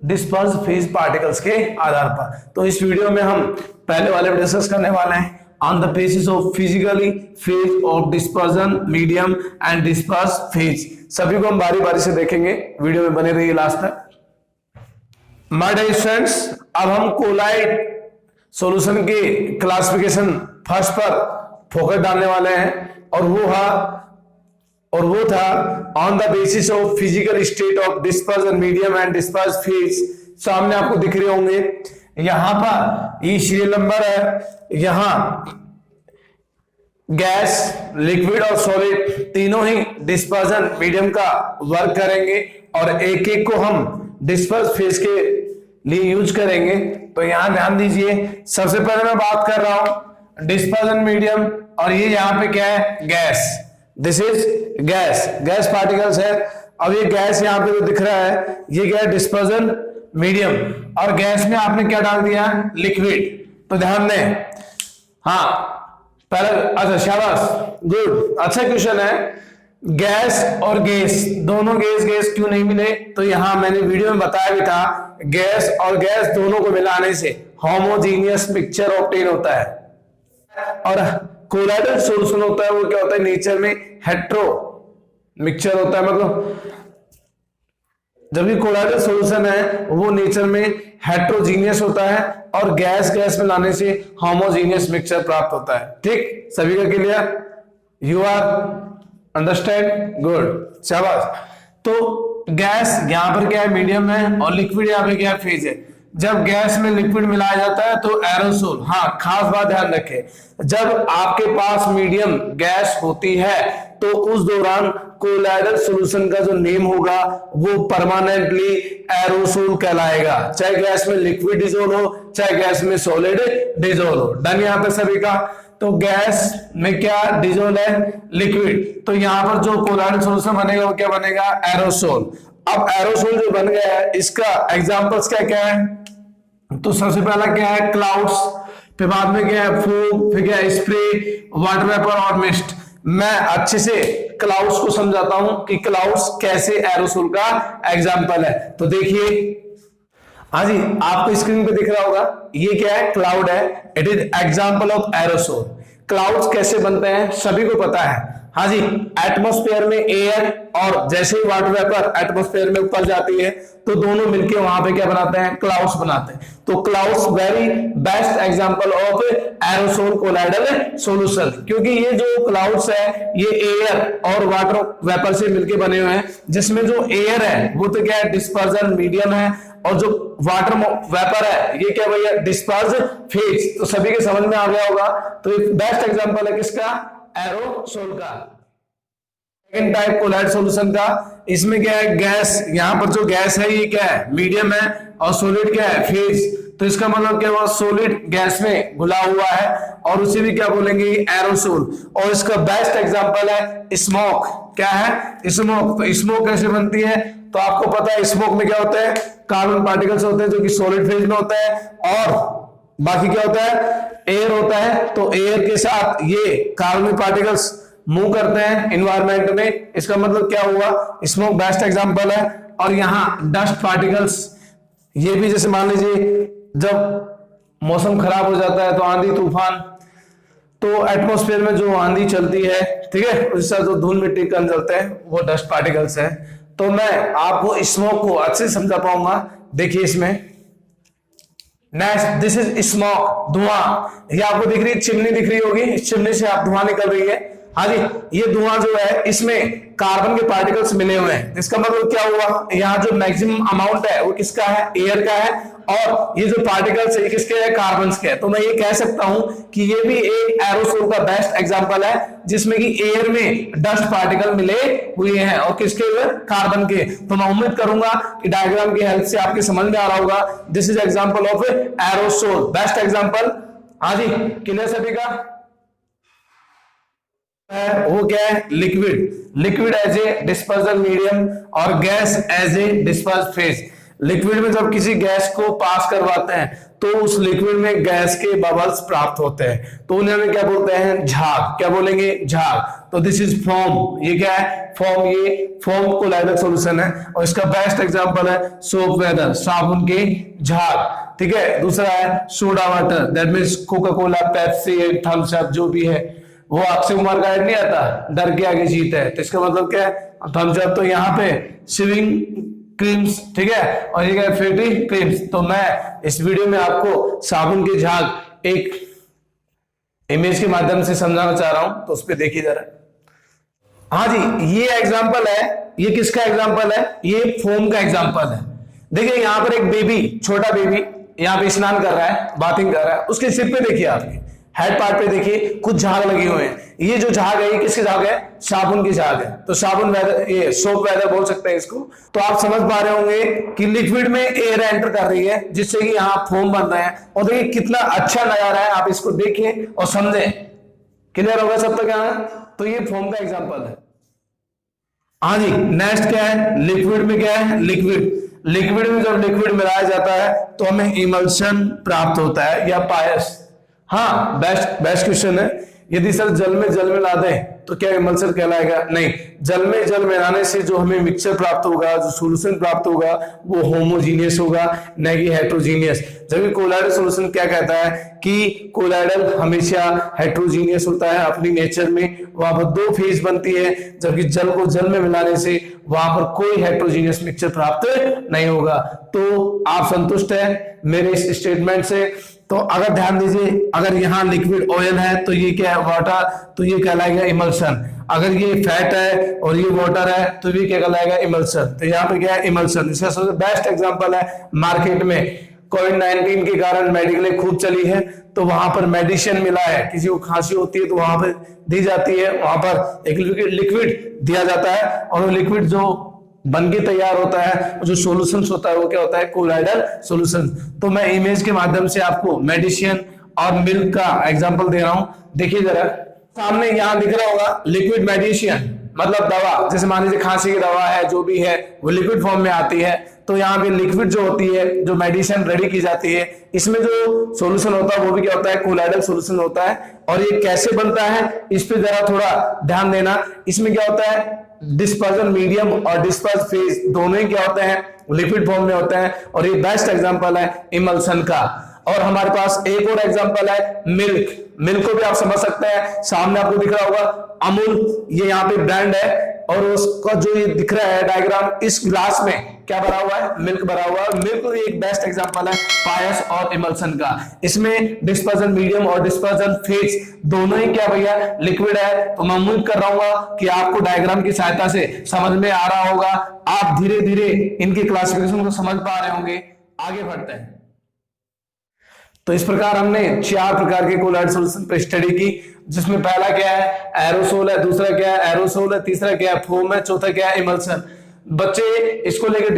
disperse phase particles के आधार पर। तो इस वीडियो में हम पहले वाले में डिस्कस करने वाले हैं on the basis of physically phase of dispersion medium and disperse phase. सभी को हम बारी बारी से देखेंगे, वीडियो में बने रहिए लास्ट तक। माय डियर स्टूडेंट्स, अब हम कोलाइड सॉल्यूशन के क्लासिफिकेशन फर्स्ट पर फोकस डालने वाले हैं। और वो था on the basis of physical state of dispersion medium and disperse phase. सामने आपको दिख रहे होंगे, यहां पर ये सीरियल नंबर है। यहां गैस, लिक्विड और सॉलिड तीनों ही डिस्पर्जन मीडियम का वर्क करेंगे और एक एक को हम डिस्पर्स फेज के लिए यूज करेंगे। तो यहां ध्यान दीजिए, सबसे पहले मैं बात कर रहा हूं डिस्पर्जन मीडियम, और ये यहां पे क्या है, gas. This is gas particles है। अब ये गैस यहां पे जो दिख रहा है ये क्या है, डिस्पर्जन मीडियम, और गैस में आपने क्या डाल दिया, लिक्विड। तो ध्यान दें, हाँ पहले, अच्छा शाबाश, गुड, अच्छा क्वेश्चन है। गैस और गैस दोनों गैस क्यों नहीं मिले, तो यहां मैंने वीडियो में बताया भी था, गैस और गैस दोनों को मिलाने से होमोजीनियस मिक्सचर ऑब्टेन होता है। और कोलाइडल सॉल्यूशन होता है वो क्या होता है, नेचर में मिक्सचर होता है, मतलब जबकि कोलाइडल सॉल्यूशन है वो नेचर में हेट्रोजीनियस होता है और गैस गैस में लाने से होमोजीनियस मिक्सचर प्राप्त होता है। ठीक, सभी का clear? You are understand? Good, शाबाश। तो गैस यहां पर क्या है, मीडियम है, और लिक्विड यहां पे क्या है, फेज है। जब गैस में लिक्विड मिलाया जाता है तो एरोसोल, हाँ खास बात ध्यान रखें, जब आपके पास मीडियम गैस होती है तो उस दौरान कोलाइडल सॉल्यूशन का जो नेम होगा वो परमानेंटली एरोसोल कहलाएगा, चाहे गैस में लिक्विड डिजोल्व हो चाहे गैस में सॉलिड डिजोल्व हो। डन यहां पे सभी का? तो गैस में क्या डिजोल्व है, लिक्विड, तो यहां पर जो कोलाइडल सॉल्यूशन बनेगा वो क्या बनेगा, एरोसोल। अब एरोसोल जो बन गया है इसका एग्जांपल्स क्या क्या है, तो सबसे पहला क्या है, क्लाउड्स, फिर बाद में क्या है, फूग, फिर क्या है, स्प्रे, वाटर वेपर और मिस्ट। मैं अच्छे से क्लाउड्स को समझाता हूं कि क्लाउड्स कैसे एरोसोल का एग्जांपल है। तो देखिए, हाँ जी, आपको स्क्रीन पे दिख रहा होगा, ये क्या है, क्लाउड है, it is example of aerosol. Clouds कैसे बनते हैं सभी को पता है, हाँ जी, एटमॉस्फेयर में एयर और जैसे ही वाटर वेपर एटमॉस्फेयर में ऊपर जाती है तो दोनों मिलकर वहां पे क्या बनाते हैं, क्लाउड्स बनाते हैं। तो clouds very best example of aerosol colloidal solution, क्योंकि ये जो क्लाउड्स है ये एयर और वाटर वेपर से मिलकर बने हुए हैं, जिसमें जो एयर है वो तो क्या है, डिस्पर्जन मीडियम है, और जो वाटर वेपर है ये क्या भैया, डिस्पर्स फेज। तो सभी के समझ में आ गया होगा। तो ये बेस्ट एग्जांपल है किसका, एरोसोल का। सेकंड टाइप कोलाइडल सॉल्यूशन का, इसमें क्या है, गैस, यहां पर जो गैस है ये क्या है, मीडियम है, और सॉलिड क्या है, फेज। तो इसका मतलब क्या हुआ, सॉलिड गैस में घुला हुआ है और उसे भी क्या बोलेंगे, एरोसोल। और इसका बेस्ट एग्जांपल है स्मोक। क्या है, स्मोक। तो स्मोक कैसे बनती है, तो आपको पता है स्मोक में क्या होता है, कार्बन पार्टिकल्स होते हैं जो कि सॉलिड फेज में होता है, और बाकी क्या होता है, एयर होता है। तो एयर के साथ ये कार्बन पार्टिकल्स मूव करते हैं इन्वायरमेंट में, इसका मतलब क्या हुआ, स्मोक बेस्ट एग्जांपल है। और यहां डस्ट पार्टिकल्स, ये भी जैसे मान लीजिए जब मौसम खराब हो जाता है तो आंधी तूफान, तो एटमॉस्फेयर में जो आंधी चलती है, ठीक है, उससे जो धूल मिट्टी कण जलते हैं वो डस्ट पार्टिकल्स है। तो मैं आपको स्मोक को अच्छे से समझा पाऊंगा। देखिए इसमें नेक्स्ट, दिस इज स्मोक, धुआं। ये आपको दिख रही है, चिमनी दिख रही होगी, इस चिमनी से आप धुआं निकल रही है, हाँ जी, ये धुआं जो है इसमें कार्बन के पार्टिकल्स मिले हुए हैं। इसका मतलब क्या हुआ, यहाँ जो मैक्सिमम अमाउंट है वो किसका है, एयर का है, और ये जो पार्टिकल्स है ये किसके है, कार्बन के। तो मैं ये कह सकता हूं कि ये भी एक एरोसोल का बेस्ट एग्जांपल है, जिसमें कि एयर में डस्ट पार्टिकल मिले हुए हैं और किसके हुए, कार्बन के। तो मैं उम्मीद करूंगा कि डायग्राम की हेल्प से आपके समझ में आ रहा होगा। This is example of aerosol, best example. हाँ जी, क्लियर सभी का? वो क्या है, liquid. Liquid as a dispersion medium और gas as a disperse phase. Liquid में जब किसी गैस को पास करवाते हैं तो उस लिक्विड में गैस के बबल्स प्राप्त होते हैं, तो उन्हें हम क्या बोलते हैं, झाग। क्या बोलेंगे, झाग। तो दिस इज फोम। ये क्या है, फोम। ये फोम कोलाइडल सॉल्यूशन है और इसका बेस्ट एग्जांपल है सोप वेदर, साबुन के झाग। ठीक है, दूसरा है soda water, that means Coca Cola, Pepsi, Thums Up, जो भी है वो अक्षय कुमार का नहीं आता, डर के आगे जीत है, तो इसका मतलब क्या है, थम्स अप। तो यहाँ पे शेविंग क्रीम्स, ठीक है, और ये क्या, फेटी क्रीम्स। तो मैं इस वीडियो में आपको साबुन के झाग एक इमेज के माध्यम से समझाना चाह रहा हूं, तो उस पर देखिए जरा। हाँ जी, ये एग्जांपल है, ये किसका एग्जांपल है, ये फोम का एग्जांपल है। देखिए यहाँ पर एक बेबी, छोटा बेबी यहाँ पे स्नान कर रहा है, बाथिंग कर रहा है, उसके सिर पे देखिए, आपके हेड पार्ट पे देखिए कुछ झाग लगे हुए हैं। ये जो झाग है ये किसके झाग है, साबुन की झाग है। तो साबुन वेदर, ये सोप वेदर बोल सकते हैं इसको। तो आप समझ पा रहे होंगे कि लिक्विड में एयर एंटर कर रही है जिससे कि यहाँ फोम बन रहे हैं। और देखिए कितना अच्छा नजारा है, आप इसको देखिए और समझें। क्लियर होगा सब तक यहाँ? तो ये फोम का एग्जाम्पल है। हाँ जी, नेक्स्ट क्या है, लिक्विड में क्या है, लिक्विड में जब लिक्विड मिलाया जाता है तो हमें इमल्शन प्राप्त होता है या पायस। हाँ, बेस्ट क्वेश्चन है। यदि सर जल में मिला दें तो क्या इमल्सन कहलाएगा? नहीं, जल में मिलाने से जो हमें मिक्सचर प्राप्त होगा, जो सॉल्यूशन प्राप्त होगा, वो होमोजीनियस होगा, न कि हेट्रोजीनियस। जबकि कोलाइडल सॉल्यूशन क्या कहता है कि कोलाइडल हमेशा हेट्रोजीनियस होता है अपनी नेचर में, वहां पर दो फेज बनती है, जबकि जल को जल में मिलाने से वहां पर कोई हेट्रोजीनियस मिक्सचर प्राप्त नहीं होगा। तो आप संतुष्ट है मेरे इस स्टेटमेंट से? तो अगर ध्यान दीजिए, अगर यहाँ लिक्विड ऑयल है तो ये क्या है? वाटर, तो ये कहलाएगा इमल्सन। अगर ये फैट है और ये वाटर है तो ये क्या कहलाएगा? इमल्सन। तो यहाँ पे क्या है? इमल्सन। इसका सबसे बेस्ट एग्जांपल है मार्केट में कोविड-19 के कारण मेडिकल खूब चली है, तो वहां पर मेडिसिन मिला है, किसी को खांसी होती है तो वहां पर दी जाती है, वहां पर एक लिक्विड दिया जाता है और वो लिक्विड जो बन के तैयार होता है, जो सॉल्यूशन होता है वो क्या होता है? Colloidal solution. तो मैं इमेज के माध्यम से आपको मेडिसिन और मिल्क का एग्जांपल दे रहा हूं। देखिए जरा, सामने यहां दिख रहा होगा लिक्विड मेडिसिन, मतलब दवा। जैसे मान लीजिए खांसी की दवा है, जो भी है वो लिक्विड फॉर्म में आती है, तो यहाँ पे लिक्विड जो होती है, जो मेडिसिन रेडी की जाती है, इसमें जो सॉल्यूशन होता है वो भी क्या होता है? कोलाइडल सॉल्यूशन होता है। और ये कैसे बनता है इस पे जरा थोड़ा ध्यान देना। इसमें क्या होता है? डिस्पर्जन मीडियम और डिस्पर्स फेज दोनों ही क्या होते हैं? लिक्विड फॉर्म में होते हैं। और ये बेस्ट एग्जांपल है इमल्सन का। और हमारे पास एक और एग्जांपल है मिल्क। मिल्क को भी आप समझ सकते हैं, सामने आपको दिख रहा होगा अमूल, ये यहाँ पे ब्रांड है और उसका जो ये दिख रहा है डायग्राम, इस ग्लास में क्या भरा हुआ है? मिल्क भरा हुआ है। मिल्क एक बेस्ट एग्जांपल है पायस और इमल्सन का। इसमें डिस्पर्जन मीडियम और डिस्पर्जन फेज दोनों ही क्या भैया? लिक्विड है। तो मैं उम्मीद कर रहा हूँ कि आपको डायग्राम की सहायता से समझ में आ रहा होगा, आप धीरे धीरे इनके क्लासिफिकेशन को समझ पा रहे होंगे। आगे बढ़ते हैं। तो इस प्रकार हमने 4 प्रकार के कोलाइडल सॉल्यूशन पर स्टडी की, जिसमें पहला क्या है? एरोसोल है, दूसरा क्या है? एरोसोल है, तीसरा क्या है? फोम है, चौथा क्या है? इमल्सन। बच्चे इसको लेकर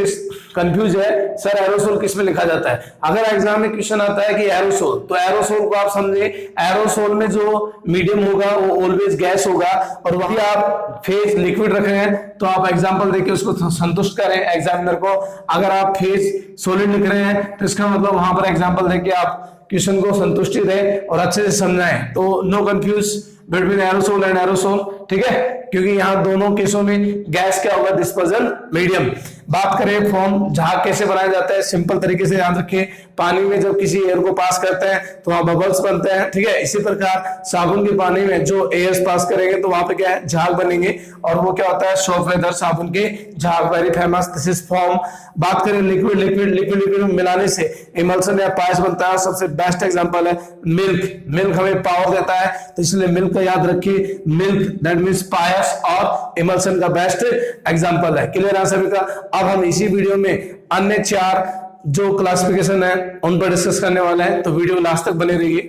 कंफ्यूज है, सर एरोसोल किस में लिखा जाता है? अगर एग्जाम में क्वेश्चन आता है कि एरोसोल, तो एरोसोल को आप समझे, एरोसोल में जो मीडियम होगा वो ऑलवेज गैस होगा, और वही आप फेज लिक्विड रख रहे हैं तो आप एग्जांपल देके उसको संतुष्ट करें एग्जामिनर को। अगर आप फेज सॉलिड लिख रहे हैं तो इसका मतलब वहां पर एग्जाम्पल देके आप क्वेश्चन को संतुष्टि दें और अच्छे से समझाएं। तो know confuse between aerosol and aerosol, ठीक है? क्योंकि यहाँ दोनों केसों में गैस क्या होगा? Dispersion medium. बात करें फॉर्म, झाग कैसे बनाया जाता है? सिंपल तरीके से याद रखें, पानी में जब किसी एयर को पास करते हैं तो वहां बबल्स बनते हैं, ठीक है? इसी प्रकार साबुन के पानी में जो एयर पास करेंगे तो वहां पे क्या है? झाग बनेंगे, और वो क्या होता है? सोप वेदर साबुन के झाग, very famous, this is form. बात करें लिक्विड मिलाने से इमल्सन या पायस बनता है। सबसे बेस्ट एग्जांपल है मिल्क। मिल्क हमें पावर देता है, तो इसलिए मिल्क का याद रखिए, मिल्क दैट मींस पायस और इमल्सन का बेस्ट एग्जांपल है। क्लियर है सभी का? अब हम इसी वीडियो में अन्य 4 जो क्लासिफिकेशन है उन पर डिस्कस करने वाले हैं, तो वीडियो लास्ट तक बने रहिए।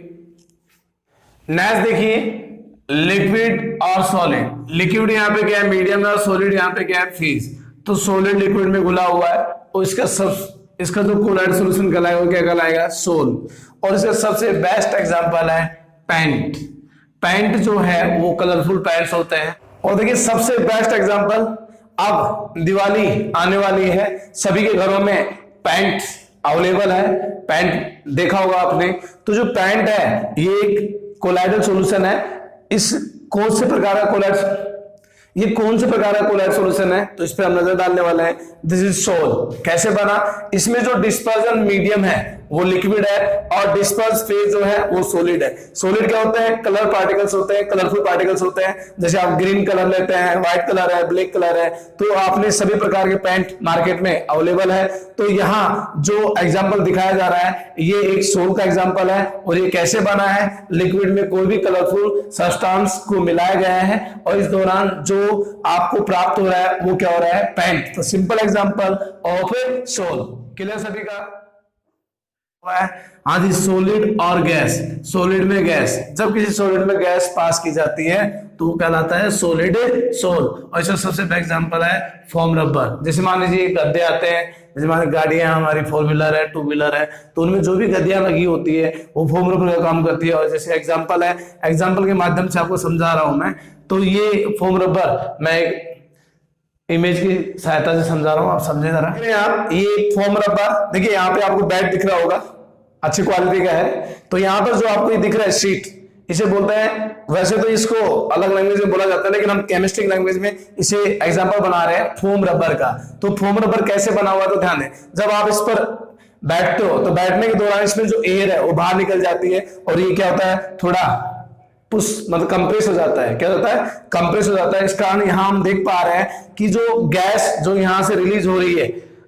नेक्स्ट देखिए, लिक्विड और सॉलिड। लिक्विड यहाँ पे क्या है? मीडियम है, और सॉलिड यहाँ पे क्या है? फेज। तो सॉलिड लिक्विड में घुला हुआ है, और इसका जो कोलाइडल सॉल्यूशन कहलाएगा वो क्या कहलाएगा? सोल। और इसका सबसे बेस्ट एग्जांपल है पेंट। पेंट जो है वो कलरफुल पेंट्स होते हैं। और देखिए सबसे बेस्ट एग्जांपल, अब दिवाली आने वाली है, सभी के घरों में पेंट अवेलेबल है। पेंट देखा होगा आपने। तो जो पेंट है ये एक कोलाइडल सॉल्यूशन है। इस कौन से प्रकार का कोलाइडल, ये कौन से प्रकार का कोलाइडल सॉल्यूशन है? तो इस पे हम नजर डालने वाले हैं। This is sol. कैसे बना? इसमें जो डिस्पर्जन मीडियम है वो लिक्विड है, और डिस्पर्स फेज जो है वो सॉलिड है। सॉलिड क्या होते हैं? कलर पार्टिकल्स होते हैं, कलरफुल पार्टिकल्स होते हैं। जैसे आप ग्रीन कलर लेते हैं, व्हाइट कलर है, ब्लैक कलर है, तो आपने सभी प्रकार के पेंट मार्केट में अवेलेबल है। तो यहाँ जो एग्जाम्पल दिखाया जा रहा है ये एक सोल का एग्जाम्पल है। और ये कैसे बना है? लिक्विड में कोई भी कलरफुल सब्सटेंस को मिलाया गया है, और इस दौरान जो आपको प्राप्त हो रहा है वो क्या हो रहा है? पेंट। तो simple example of sol. Clear सभी का? हाँ जी, सॉलिड और गैस। सॉलिड में गैस, जब किसी सॉलिड में गैस पास की जाती है तो वो कहलाता है सॉलिड सोल। और इसका सबसे बेस्ट एग्जांपल है फोम रबर। जैसे मान लीजिए गद्दे आते हैं, जैसे मान गाड़ियां हमारी 4 व्हीलर है, 2 व्हीलर है, तो उनमें जो भी गद्दियां लगी होती है वो फोम रबर का काम करती है। और जैसे एग्जाम्पल है, एग्जाम्पल के माध्यम से आपको समझा रहा हूं मैं। तो ये फोम रबर मैं इमेज की सहायता से समझा रहा हूं, आप समझे जरा। ये फोम रबर, देखिए यहाँ पे आपको बैट दिख रहा होगा, अच्छी क्वालिटी का है। तो यहाँ पर जो आपको ये दिख रहा है शीट, इसे बोलते हैं, वैसे तो इसको अलग लैंग्वेज में बोला जाता है, लेकिन हम केमिस्ट्री लैंग्वेज में इसे एग्जांपल बना रहे हैं फोम रबर का। तो फोम रबर कैसे बना हुआ है, तो ध्यान दें, जब आप इस पर बैठते हो तो बैठने के दौरान इसमें जो एयर है वो बाहर निकल जाती है, और ये क्या होता है, थोड़ा पुश मतलब कंप्रेस हो जाता है। क्या होता है, कंप्रेस हो जाता है। इस कारण यहां हम देख पा रहे हैं कि जो गैस जो यहां से रिलीज हो रही है,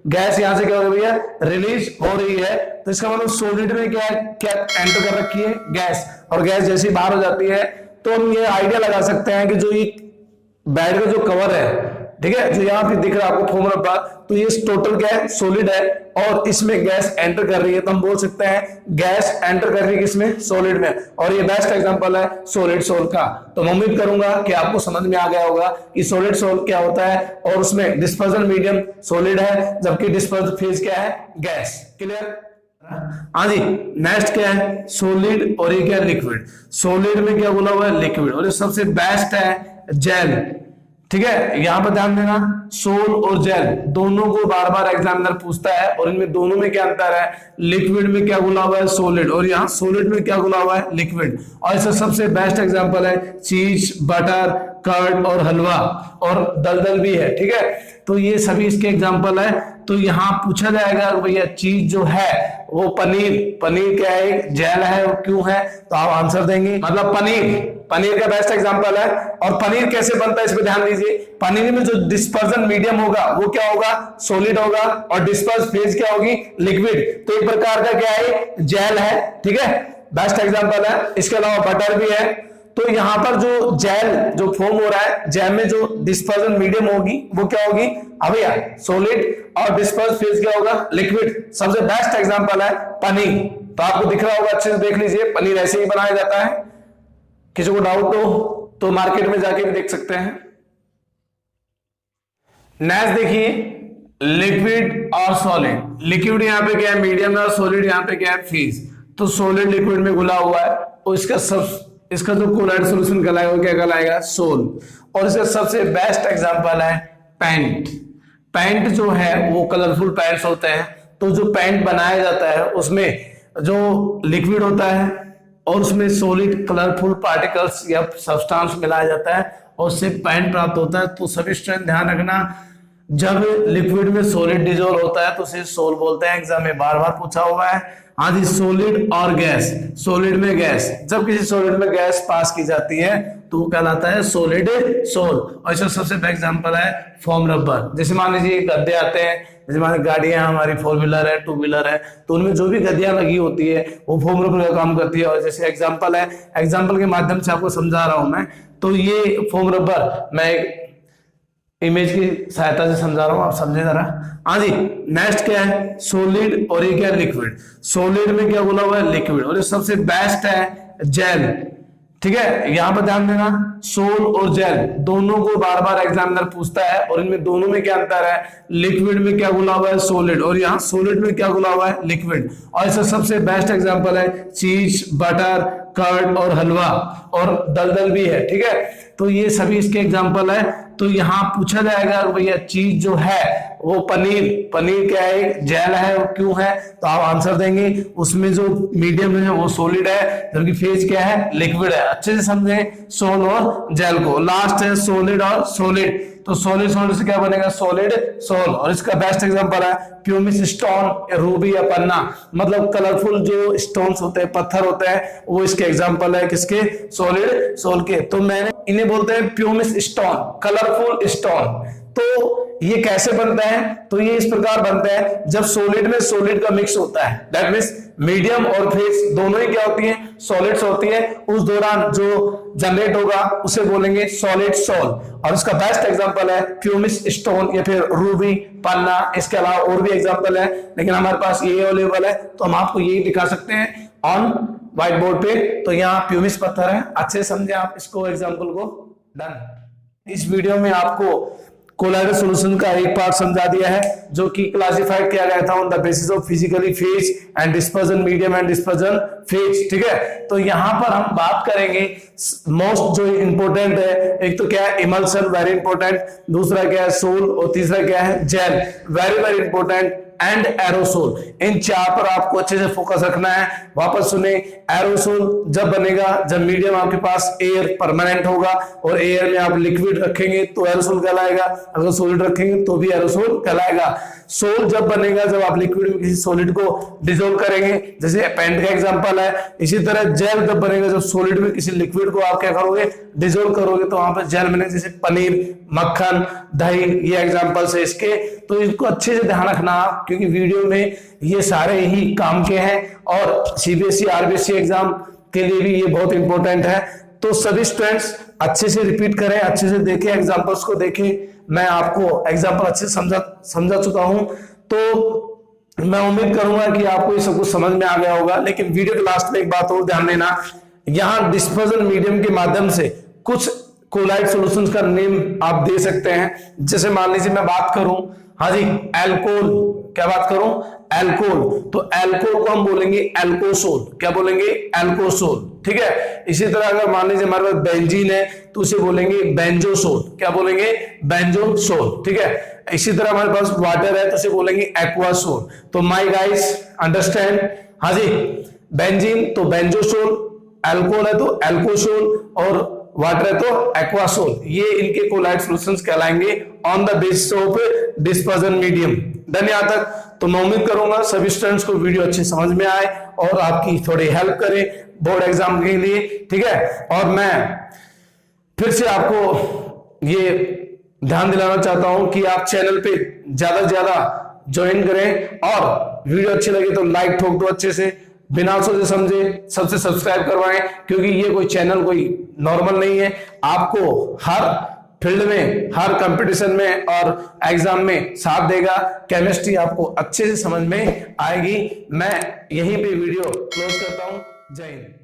गैस यहां से क्या हो रही है, रिलीज हो रही है। तो इसका मतलब सॉलिड में क्या क्या एंटर कर रखी है, गैस, और गैस जैसी बाहर हो जाती है तो हम ये आइडिया लगा सकते हैं कि जो ये बेड का जो कवर है, ठीक है, जो यहाँ पे दिख रहा है आपको फोम रबर, तो ये टोटल क्या है, सॉलिड है, और इसमें गैस एंटर कर रही है। तो हम बोल सकते हैं गैस एंटर कर रही है किसमें, सॉलिड में, और ये बेस्ट एग्जांपल है सॉलिड सोल का। तो मैं उम्मीद करूंगा कि आपको समझ में आ गया होगा कि सॉलिड सोल क्या होता है, और उसमें डिस्पर्जन मीडियम सॉलिड है, जबकि डिस्पर्स फेज क्या है, गैस। क्लियर? हाँ जी। नेक्स्ट क्या है, सॉलिड, और ये क्या है, लिक्विड। सॉलिड में क्या बोला हुआ है, लिक्विड, और ये सबसे बेस्ट है जेल। ठीक है, यहां पर ध्यान देना, सोल और जेल दोनों को बार बार एग्जामिनर पूछता है, और इनमें दोनों में क्या अंतर है, लिक्विड में क्या बोला हुआ है, सॉलिड, और यहाँ सॉलिड में क्या बोला हुआ है, लिक्विड। और इसका सबसे बेस्ट एग्जांपल है चीज, बटर, कर्ड और हलवा, और दलदल भी है। ठीक है, तो ये सभी इसके एग्जांपल है। तो यहाँ पूछा जाएगा भैया चीज जो है वो पनीर, पनीर क्या है, जेल है, वो क्यों है, तो आप आंसर देंगे मतलब पनीर, पनीर का बेस्ट एग्जांपल है। और पनीर कैसे बनता है इस पे ध्यान दीजिए, पनीर में जो डिस्पर्जन मीडियम होगा वो क्या होगा, सॉलिड होगा, और डिस्पर्स फेज क्या होगी, लिक्विड। तो एक प्रकार का क्या है, जेल है। ठीक है, बेस्ट एग्जांपल है। इसके अलावा बटर भी है। तो यहां पर जो जेल जो फॉर्म हो रहा है, जेल में जो डिस्पर्जन मीडियम होगी वो क्या होगी, अब भैया सॉलिड, और डिस्पर्स फेज क्या होगा, लिक्विड। सबसे बेस्ट एग्जांपल है पनीर। तो आपको दिख रहा होगा, अच्छे से देख लीजिए, पनीर ऐसे ही बनाया जाता है। किसी को डाउट हो तो मार्केट में जाके भी देख सकते हैं। नेक्स्ट देखिए, लिक्विड और सॉलिड। लिक्विड यहाँ पे क्या है, मीडियम है, और सॉलिड यहाँ पे क्या है, फेज। तो सॉलिड लिक्विड में घुला हुआ है, और इसका जो कोलाइड सॉल्यूशन कहलाएगा वो क्या कहलाएगा, सोल। और इसका सबसे बेस्ट एग्जांपल है पेंट। पेंट जो है वो कलरफुल पेंट्स होते हैं। तो जो पेंट बनाया जाता है उसमें जो लिक्विड होता है, और उसमें सॉलिड कलरफुल पार्टिकल्स या सब्सटेंस मिलाया जाता है, और उससे पेंट प्राप्त होता है। तो सभी स्टूडेंट ध्यान रखना, जब लिक्विड में सॉलिड डिजोल्व होता है तो उसे सोल बोलते हैं। एग्जाम में बार बार पूछा हुआ है। हाँ जी, सॉलिड और गैस, सॉलिड में गैस, जब किसी सॉलिड में गैस पास की जाती है तो वो कहलाता है सॉलिड सोल। और इसका सबसे बेस्ट एग्जांपल है फोम रबर। जैसे मान लीजिए गद्दे आते हैं, जैसे मान गाड़ियां हमारी 4 व्हीलर है, 2 व्हीलर है, तो उनमें जो भी गद्दियां लगी होती है वो फोम रबर का काम करती है। और जैसे एग्जाम्पल है, एग्जाम्पल के माध्यम से आपको समझा रहा हूं मैं। तो ये फोम रबर मैं इमेज की सहायता से समझा रहा हूं, आप समझे जरा। हाँ जी, नेक्स्ट क्या है, सॉलिड, और ये क्या है, लिक्विड। सॉलिड में क्या बोला हुआ है, लिक्विड, और ये सबसे बेस्ट है जेल। ठीक है, यहां पर ध्यान देना, सोल और जेल दोनों को बार बार एग्जामिनर पूछता है, और इनमें दोनों में क्या अंतर है, लिक्विड में क्या बोला हुआ है, सॉलिड, और यहाँ सॉलिड में क्या बोला हुआ है, लिक्विड। और इसका सबसे बेस्ट एग्जांपल है चीज, बटर, कर्ड और हलवा, और दलदल भी है। ठीक है, तो ये सभी इसके एग्जांपल है। तो यहाँ पूछा जाएगा भैया चीज जो है वो पनीर, पनीर क्या है, जेल है, वो क्यों है, तो आप आंसर देंगे उसमें जो मीडियम है वो सॉलिड है, जबकि फेज क्या है, लिक्विड है। अच्छे से समझे सोल और जेल को। लास्ट है सॉलिड और सॉलिड। तो सॉलिड सॉलिड से क्या बनेगा, सॉलिड सोल। और इसका बेस्ट एग्जांपल है प्यूमिस स्टोन, रूबी या पन्ना, मतलब कलरफुल जो स्टोन्स होते हैं, पत्थर होते हैं, वो इसके एग्जांपल है किसके, सॉलिड सोल के। तो मैंने इन्हें बोलते हैं प्यूमिस स्टोन, कलरफुल स्टोन। तो ये कैसे बनता है, तो ये इस प्रकार बनता है जब सॉलिड में सॉलिड का मिक्स होता है, दैट मींस मीडियम और फेज दोनों ही क्या होती हैं, सॉलिड्स होती है। उस दौरान जो जनरेट होगा उसे बोलेंगे सॉलिड सोल। और उसका बेस्ट एग्जांपल है प्यूमिस स्टोन या फिर रूबी, पन्ना। इसके अलावा और भी एग्जांपल है, लेकिन हमारे पास ये अवेलेबल है तो हम आपको यही दिखा सकते हैं ऑन व्हाइट बोर्ड पे। तो यहाँ प्यूमिस पत्थर है, अच्छे समझे आप इसको, एग्जाम्पल को। डन। इस वीडियो में आपको कोलाइडल सॉल्यूशन का एक पार्ट समझा दिया है, जो कि क्लासिफाइड किया गया था on the basis of physically phase and dispersion medium and dispersion phase. ठीक है, तो यहां पर हम बात करेंगे मोस्ट जो इंपॉर्टेंट है, एक तो क्या है इमल्सन, वेरी इंपॉर्टेंट, दूसरा क्या है सोल, और तीसरा क्या है gel, very very important. And aerosol. इन 4 पर आपको अच्छे से फोकस रखना है। वापस सुने, एरोसोल जब बनेगा जब मीडियम आपके पास एयर परमानेंट होगा और एयर में आप लिक्विड रखेंगे तो एरोसोल कहलाएगा, अगर सॉलिड रखेंगे तो भी एरोसोल कहलाएगा। सोल जब बनेगा जब आप लिक्विड में किसी सॉलिड को डिसोल्व करेंगे, जैसे पेंट का एग्जांपल है। इसी तरह जेल जब बनेगा जब सॉलिड में किसी लिक्विड को आप क्या करोगे, डिसोल्व करोगे, तो वहां पर जेल बनेगा। जैसे पनीर, मक्खन, दही, ये एग्जांपल्स है इसके। तो इसको अच्छे से ध्यान रखना आप, क्योंकि वीडियो में ये सारे ही काम के हैं और सीबीएसई आरबीएसई एग्जाम के लिए भी ये बहुत इंपॉर्टेंट है। तो सभी स्टूडेंट्स अच्छे से रिपीट करें, अच्छे से देखें, एग्जांपल्स को देखें। मैं आपको एग्जांपल अच्छे से समझा चुका हूं, तो मैं उम्मीद करूंगा कि आपको ये सब कुछ समझ में आ गया होगा। लेकिन वीडियो के लास्ट में एक बात और ध्यान देना, यहां डिस्पर्जन मीडियम के माध्यम से कुछ कोलाइड सॉल्यूशंस का नेम आप दे सकते हैं। जैसे मान लीजिए मैं बात करूं, हाँ जी, एल्कोहल, क्या बात करूं, एल्कोहल, तो एल्कोहल को हम बोलेंगे एल्कोसोल। क्या बोलेंगे, एल्कोसोल, ठीक है। इसी तरह अगर मान लीजिए हमारे पास बेंजीन है तो उसे बोलेंगे बेंजोसोल। क्या बोलेंगे, बेंजोसोल, ठीक है। इसी तरह हमारे पास वाटर है तो उसे बोलेंगे एक्वासोल। तो माय गाइस अंडरस्टैंड, हाँ जी, बेंजीन तो बेंजोसोल, एल्कोहल है तो एल्कोसोल और वाटर है तो एक्वासोल। ये इनके कोलाइड सॉल्यूशंस कहलाएंगे on the basis of dispersion medium. Done यहां तक? तो मैं उम्मीद करूंगा सभी स्टूडेंट्स को वीडियो अच्छे समझ में आए और आपकी थोड़ी हेल्प करे बोर्ड एग्जाम के लिए, ठीक है। और मैं फिर से आपको ये ध्यान दिलाना चाहता हूं कि आप चैनल पे ज्यादा से ज्यादा ज्वाइन करें और वीडियो अच्छी लगे तो लाइक ठोक दो अच्छे से, बिना सोचे समझे सबसे सब्सक्राइब करवाएं, क्योंकि ये कोई चैनल कोई नॉर्मल नहीं है। आपको हर फील्ड में, हर कंपटीशन में और एग्जाम में साथ देगा। केमिस्ट्री आपको अच्छे से समझ में आएगी। मैं यहीं पे वीडियो क्लोज करता हूं। जय हिंद।